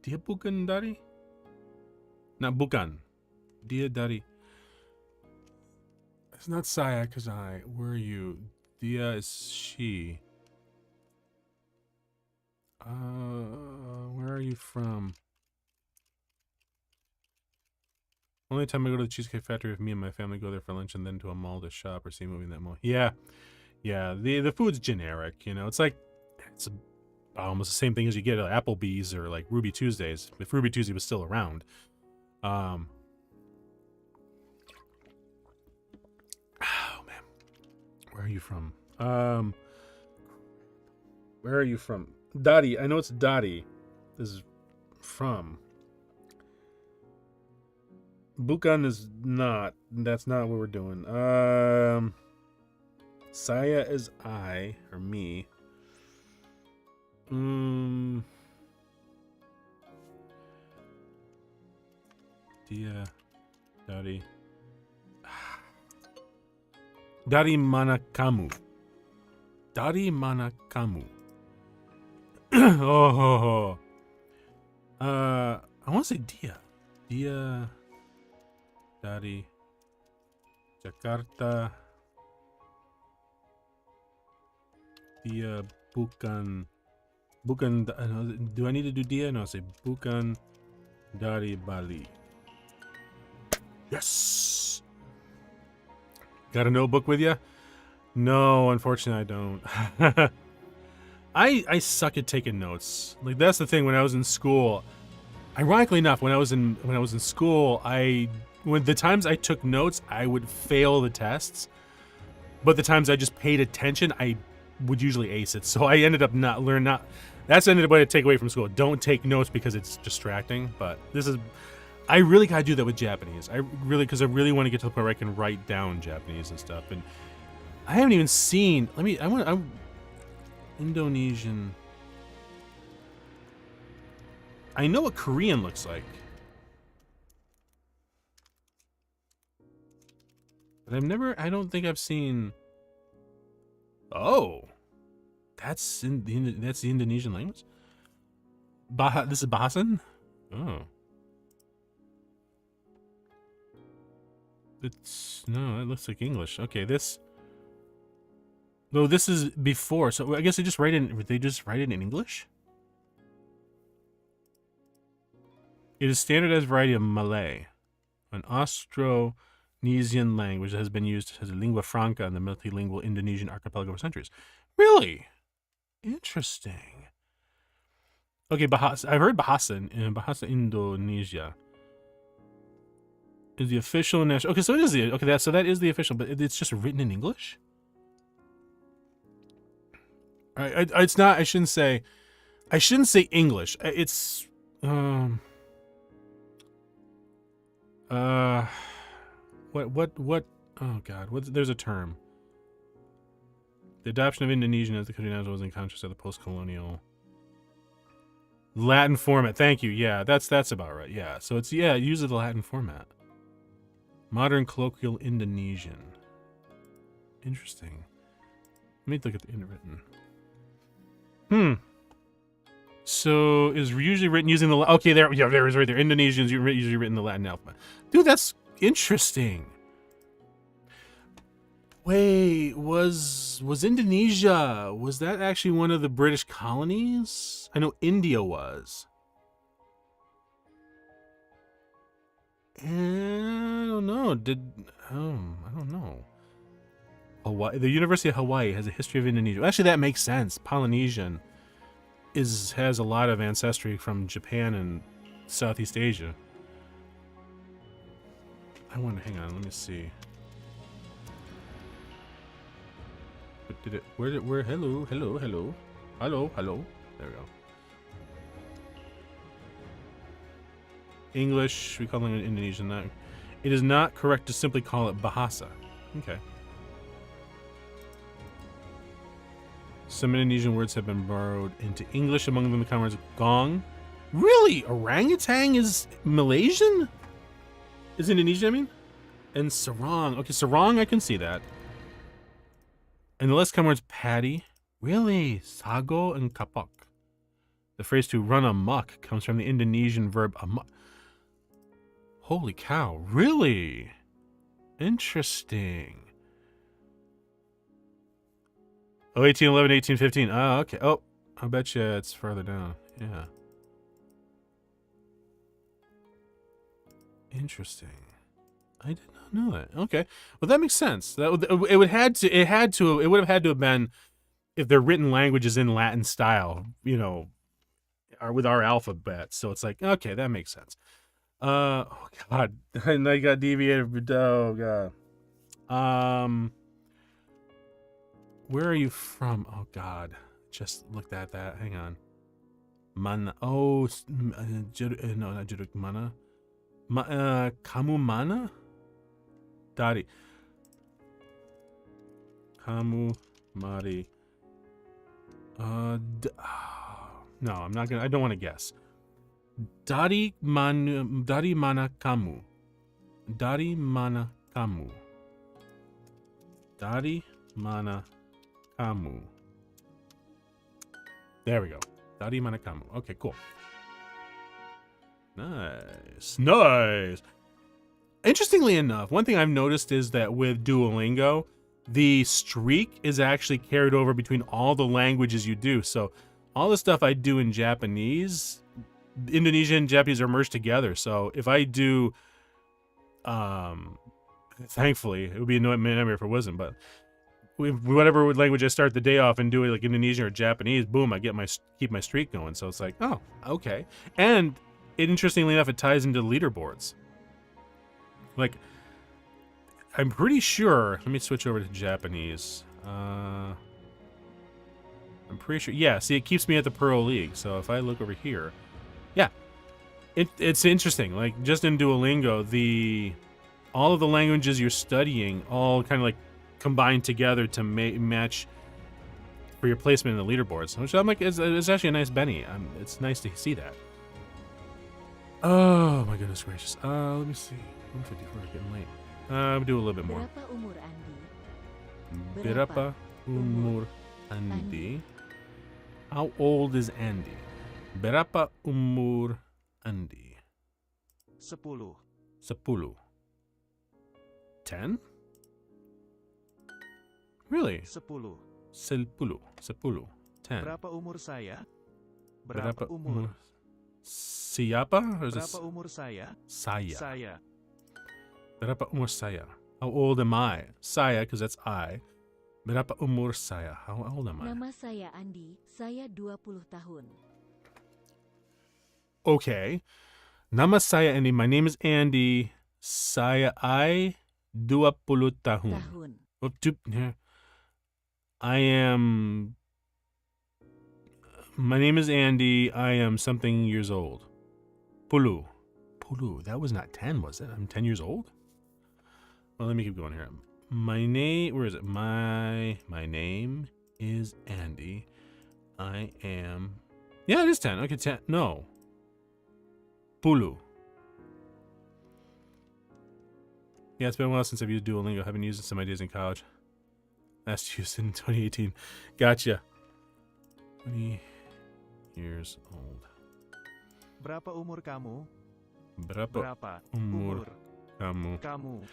Dia bukan dari? Not bukan. Dia dari. It's not saya, cause I. Where are you? Dia is she. Where are you from? Only time I go to the Cheesecake Factory with me and my family go there for lunch and then to a mall to shop or see a movie in that mall. Yeah. The food's generic, you know. It's like it's almost the same thing as you get at Applebee's or like Ruby Tuesdays. If Ruby Tuesday was still around. Oh man. Where are you from? Where are you from? Dottie. I know it's Dottie. This is from. Bukan is not. That's not what we're doing. Saya is I or me. Dia, Dottie. Dari mana kamu? Dari mana kamu? Oh. I want to say Dia. Dia dari Jakarta. Dia bukan. Do I need to do Dia? No, say bukan dari Bali. Yes. Got a notebook with you? No, unfortunately, I don't. I suck at taking notes. Like that's the thing. When I was in school, ironically enough, when I was in school, when the times I took notes, I would fail the tests. But the times I just paid attention, I would usually ace it. So I ended up that's ended up what I take away from school. Don't take notes because it's distracting. But I really gotta do that with Japanese. Because I really want to get to the point where I can write down Japanese and stuff. And I haven't even seen. Indonesian. I know what Korean looks like, but I don't think I've seen. Oh, that's the Indonesian language. This is Bahasan. Oh. It looks like English. Okay, this is before, so I guess they just write it in English? It is standardized variety of Malay, an Austronesian language that has been used as a lingua franca in the multilingual Indonesian archipelago for centuries. Really? Interesting. Okay, I've heard Bahasa Indonesia is the official national. Okay, so it is that is the official, but it's just written in English. It's not. I shouldn't say English. It's what? Oh God! There's a term. The adoption of Indonesian as the country now was in contrast to the post-colonial Latin format. Thank you. Yeah, that's about right. Yeah, so it uses the Latin format. Modern colloquial Indonesian. Interesting. Let me look at the Interwritten. So is usually written using the there is right there. Indonesian is usually written in the Latin alphabet. Dude, that's interesting. Wait, was Indonesia, was that actually one of the British colonies? I know India was. I don't know. I don't know. Hawaii, the University of Hawaii has a history of Indonesia. Actually, that makes sense. Polynesian has a lot of ancestry from Japan and Southeast Asia. Hang on, let me see. Where hello. There we go. English, we call it Indonesian. It is not correct to simply call it Bahasa. Okay. Some Indonesian words have been borrowed into English, among them the common words gong. Really? Orangutan is Malaysian? Is Indonesian, I mean? And sarong. Okay, sarong, I can see that. And the less common words paddy. Really? Sago and kapok. The phrase to run amok comes from the Indonesian verb amok. Holy cow, really? Interesting. Oh, 1811, 1815. Oh, okay. Oh, I bet you it's further down. Yeah. Interesting. I did not know that. Okay. Well, that makes sense. It would have had to have been, if they're written languages in Latin style, or with our alphabet. So it's like, okay, that makes sense. Oh God, and I got deviated. Oh God. Where are you from? Oh God, just looked at that. Hang on. Mana. Oh, no, not Juruk Mana. Kamu Mana? Dari. Kamu Mari. No, I'm not gonna. I don't want to guess. Dari mana kamu? Dari mana kamu? Dari mana kamu? There we go. Dari mana kamu? Okay, cool. Nice. Nice. Interestingly enough, one thing I've noticed is that with Duolingo, the streak is actually carried over between all the languages you do. So all the stuff I do in Japanese, Indonesian and Japanese are merged together. So if I do, thankfully, it would be a nightmare if it wasn't, but whatever language I start the day off and do it like Indonesian or Japanese, boom, I keep my streak going. So it's like, oh, okay. And interestingly enough, it ties into leaderboards. Like, I'm pretty sure. Let me switch over to Japanese. I'm pretty sure. Yeah, see, it keeps me at the Pro League. So if I look over here, yeah, it's interesting. Like, just in Duolingo, all of the languages you're studying all kind of like combine together to match for your placement in the leaderboards. Which I'm like, it's actually a nice Benny. It's nice to see that. Oh my goodness gracious. Let me see. 154, getting late. We'll do a little bit more. Berapa umur Andi? Berapa umur Andi? How old is Andy? Berapa umur Andi? 10. 10. 10? Really? 10. 10. 10. Berapa umur saya? Berapa umur? Siapa? Or is Berapa this umur saya? saya? Saya. Berapa umur saya? How old am I? Saya, because that's I. Berapa umur saya? How old am I? Nama saya Andi, saya 20 tahun. Okay. Nama saya Andy. My name is Andy. Saya I 20 tahun. I am... My name is Andy. I am something years old. Pulu. Pulu. That was not 10, was it? I'm 10 years old? Well, let me keep going here. My name... Where is it? My name is Andy. I am... Yeah, it is 10. Okay, 10. No. Pulu. Yeah, it's been a while since I've used Duolingo. I haven't used it since my days in college. Last used in 2018. Gotcha. 20 years old. Berapa umur kamu? Berapa umur kamu? Kamu.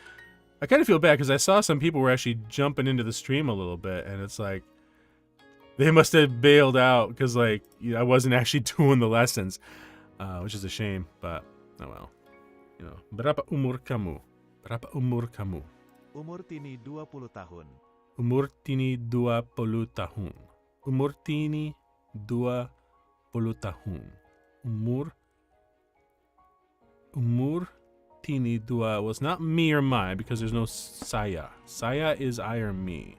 I kind of feel bad because I saw some people were actually jumping into the stream a little bit, and it's like they must have bailed out because like I wasn't actually doing the lessons, which is a shame. But oh well, you know. Berapa umur kamu? Berapa umur kamu? Umur Tini 20 tahun. Umur Tini 20 tahun. Umur Tini 20 tahun. Umur Tini 2 was not me or my because there's no saya. Saya is I or me.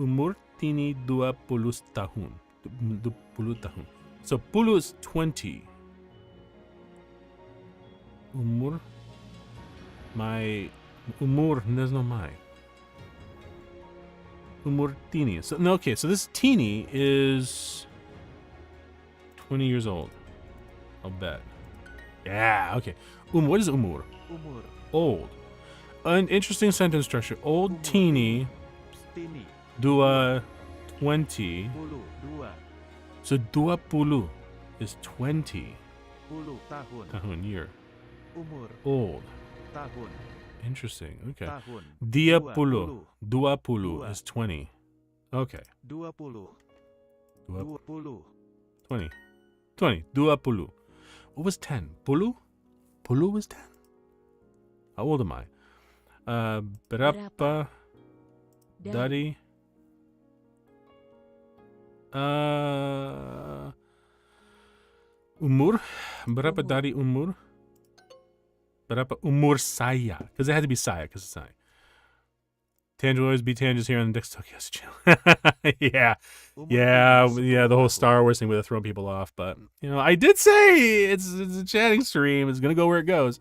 Umur Tini 20 tahun. 20 tahun. So pulu is 20. Umur. My umur, there's no my. Umur Tini. So no, okay, so this Tini is 20 years old. I'll bet. Yeah, okay. What is umur? Umur. Old. An interesting sentence structure. Old Umur. Tini. Tini. Dua 20. Pulu. Dua. So 20 is 20. Pulu. Tahun. Tahun, year. Umur. Old. Tahun. Interesting. Okay. Tahun. Dia Dua puluh. Dua puluh Dua. is 20. Okay. 20. Dua, 20. 20. 20. Dua puluh. What was 10? Pulu? Pulu was 10? How old am I? Berapa dari... Umur? Berapa Umur. dari umur? Berapa umur saya? Because it had to be saya, because it's I. Tange will always be Tanges here on the Dex Tokyo channel. Yeah. Umur Yeah, tini yeah, the 10 whole tahun. Star Wars thing would have thrown people off, but you know, I did say it's a chatting stream. It's gonna go where it goes.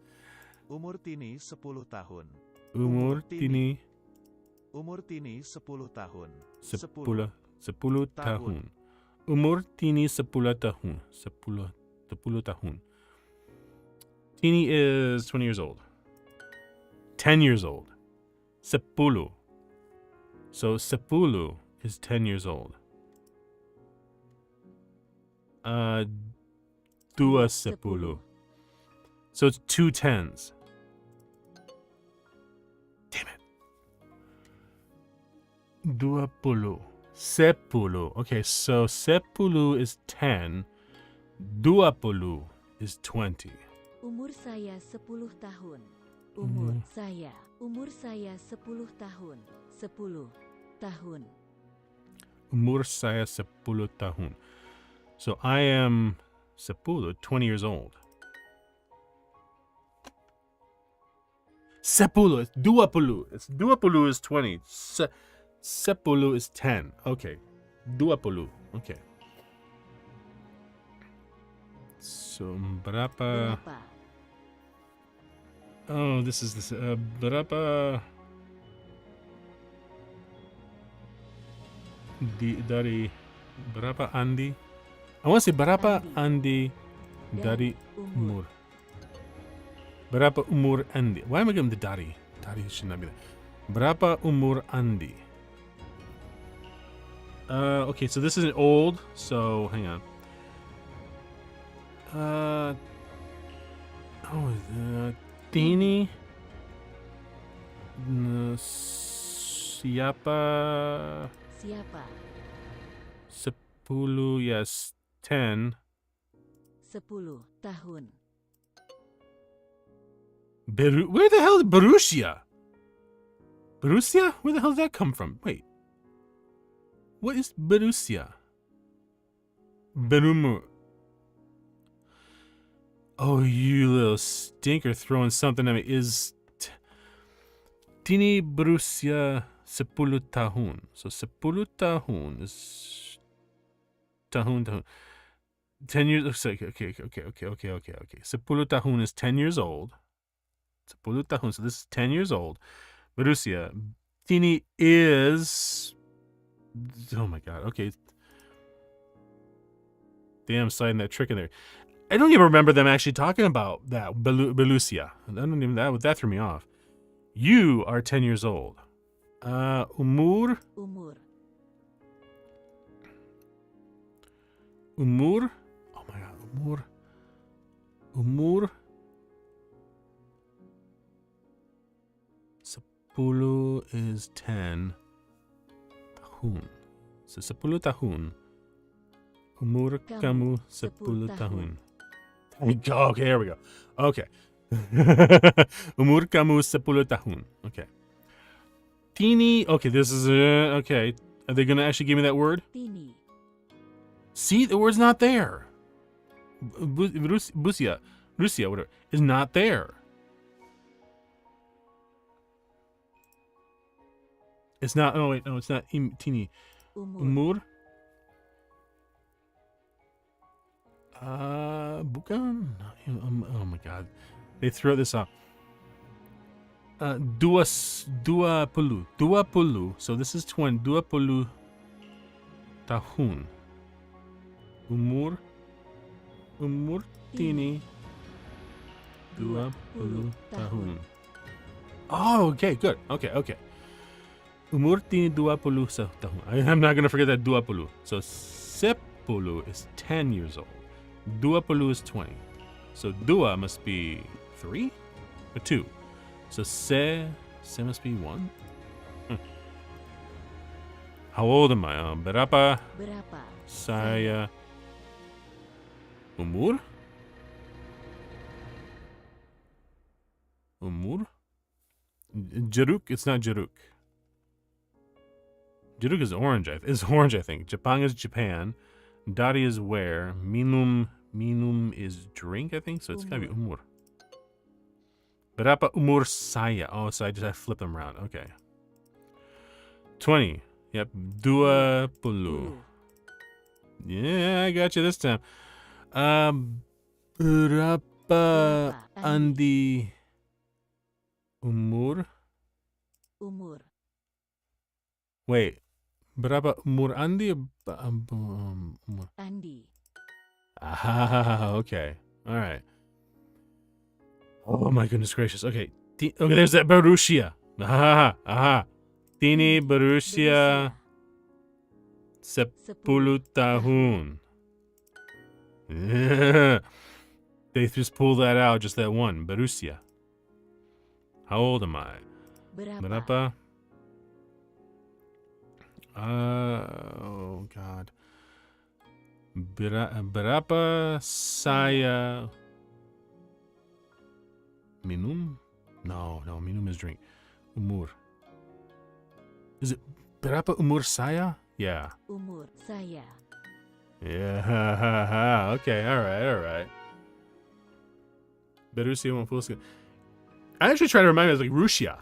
Umur tini 10 tahun. Umur tini Umur tini 10 tahun. 10 tahun. Umur tini 10 tahun. 10 tahun. Tini is 20 years old. 10 years old. 10. So 10 is 10 years old. Dua 10. So it's 2 10s. Damn it. 20. 10. Okay, so 10 is 10. 20 is 20. Umur saya 10 tahun. Umur saya 10 tahun. 10 tahun. Umur saya 10 tahun. So I am 10, 20 years old. 10, it's 20. It's 20 is 20. 10 is 10. Okay. 20. Okay. So berapa? Berapa? Oh, this is this. Berapa? Dari berapa Andi? I want to say berapa Andi dari umur. Berapa umur Andi? Why am I getting the dari? Dari should not be there. Berapa umur Andi? Okay, so this isn't old, so hang on. Tini siapa? Siapa? 10, yes, 10. 10 tahun. Where the hell is Borussia? Borussia? Where the hell did that come from? Wait. What is Borussia? Berumur. Oh, you little stinker throwing something at me. Is Tini Borussia 10 tahun. So 10 tahun is tahun. 10 years. Okay. 10 tahun is 10 years old. 10 tahun. So this is 10 years old. Borussia. Tini is. Oh my god. Okay. Damn, sliding that trick in there. I don't even remember them actually talking about that. Borussia. I don't even that threw me off. You are 10 years old. Umur. Umur. Umur. Oh my god. Umur. Umur. 10 is 10. Tahun. So 10 tahun. Umur kamu 10 tahun. Okay, here we go. Okay. Umur kamu 10 tahun. Okay. Tini. Okay, this is okay. Are they gonna actually give me that word? Tini. See, the word's not there. Busia, whatever, is not there. It's not. Oh wait, no, it's not. Tini. Umur. Bukan. Oh my god, they throw this out. Dua puluh. So this is 20. 20 tahun. Umur tini 20 tahun. Oh, okay, good. Okay. Umur tini 20 tahun. I'm not gonna forget that 20. So 10 is 10 years old. 20 is 20. So dua must be 3 or 2. So se must be 1. How old am I? Berapa saya umur? Jeruk? It's not jeruk. Jeruk is orange. It's orange, I think. Japan is Japan. Dari is where. Minum is drink, I think. So it's gotta be umur. Berapa umur saya? Oh, so I flip them around. Okay. 20. Yep. 20. Yeah, I got you this time. Berapa Andi umur? Umur. Wait. Berapa umur Andi? Umur. Andi. Ah, okay. All right. Oh my goodness gracious. Okay. Okay, there's that Borussia. Aha. Tini Borussia 10 tahun. Yeah. They just pulled that out, just that one. Borussia. How old am I? Berapa? Oh God. Berapa saya minum? No, minum is drink. Umur. Is it berapa umur saya? Yeah. Umur saya. Yeah. Okay. All right. Borussia won't fool us. I actually try to remind me of like Russia.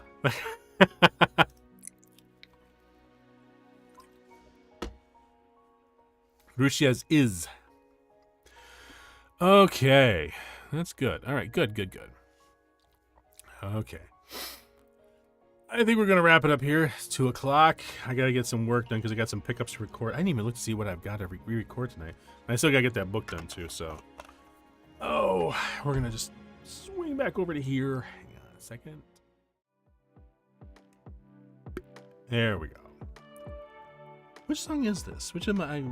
Russia's is. Okay. That's good. All right. Good. Okay. I think we're going to wrap it up here. It's 2 o'clock. I got to get some work done because I got some pickups to record. I didn't even look to see what I've got to re-record tonight. And I still got to get that book done too, so. Oh, we're going to just swing back over to here. Hang on a second. There we go. Which song is this? Which am I?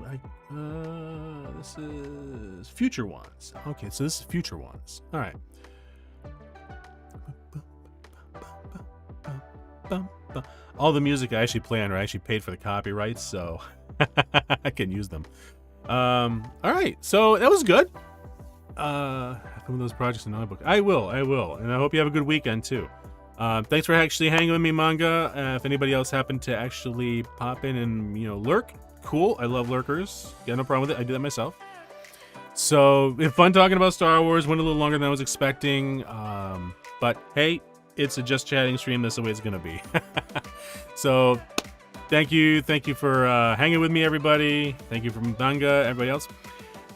This is Future Ones. Okay, so this is Future Ones. All right. All the music I actually play on, I actually paid for the copyrights, so I can use them. All right, so that was good. Some of those projects in my book. I will, and I hope you have a good weekend too. Thanks for actually hanging with me, manga. If anybody else happened to actually pop in and lurk, cool. I love lurkers. Got no problem with it. I do that myself. So it's fun talking about Star Wars. Went a little longer than I was expecting, but hey, it's a just chatting stream. That's the way it's gonna be. So thank you for hanging with me, everybody. Thank you from manga, everybody else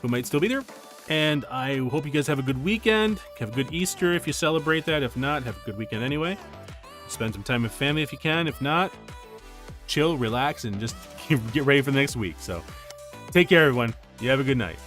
who might still be there. And I hope you guys have a good weekend. Have a good Easter if you celebrate that. If not, have a good weekend anyway. Spend some time with family if you can. If not, chill, relax, and just get ready for the next week. So take care, everyone. You have a good night.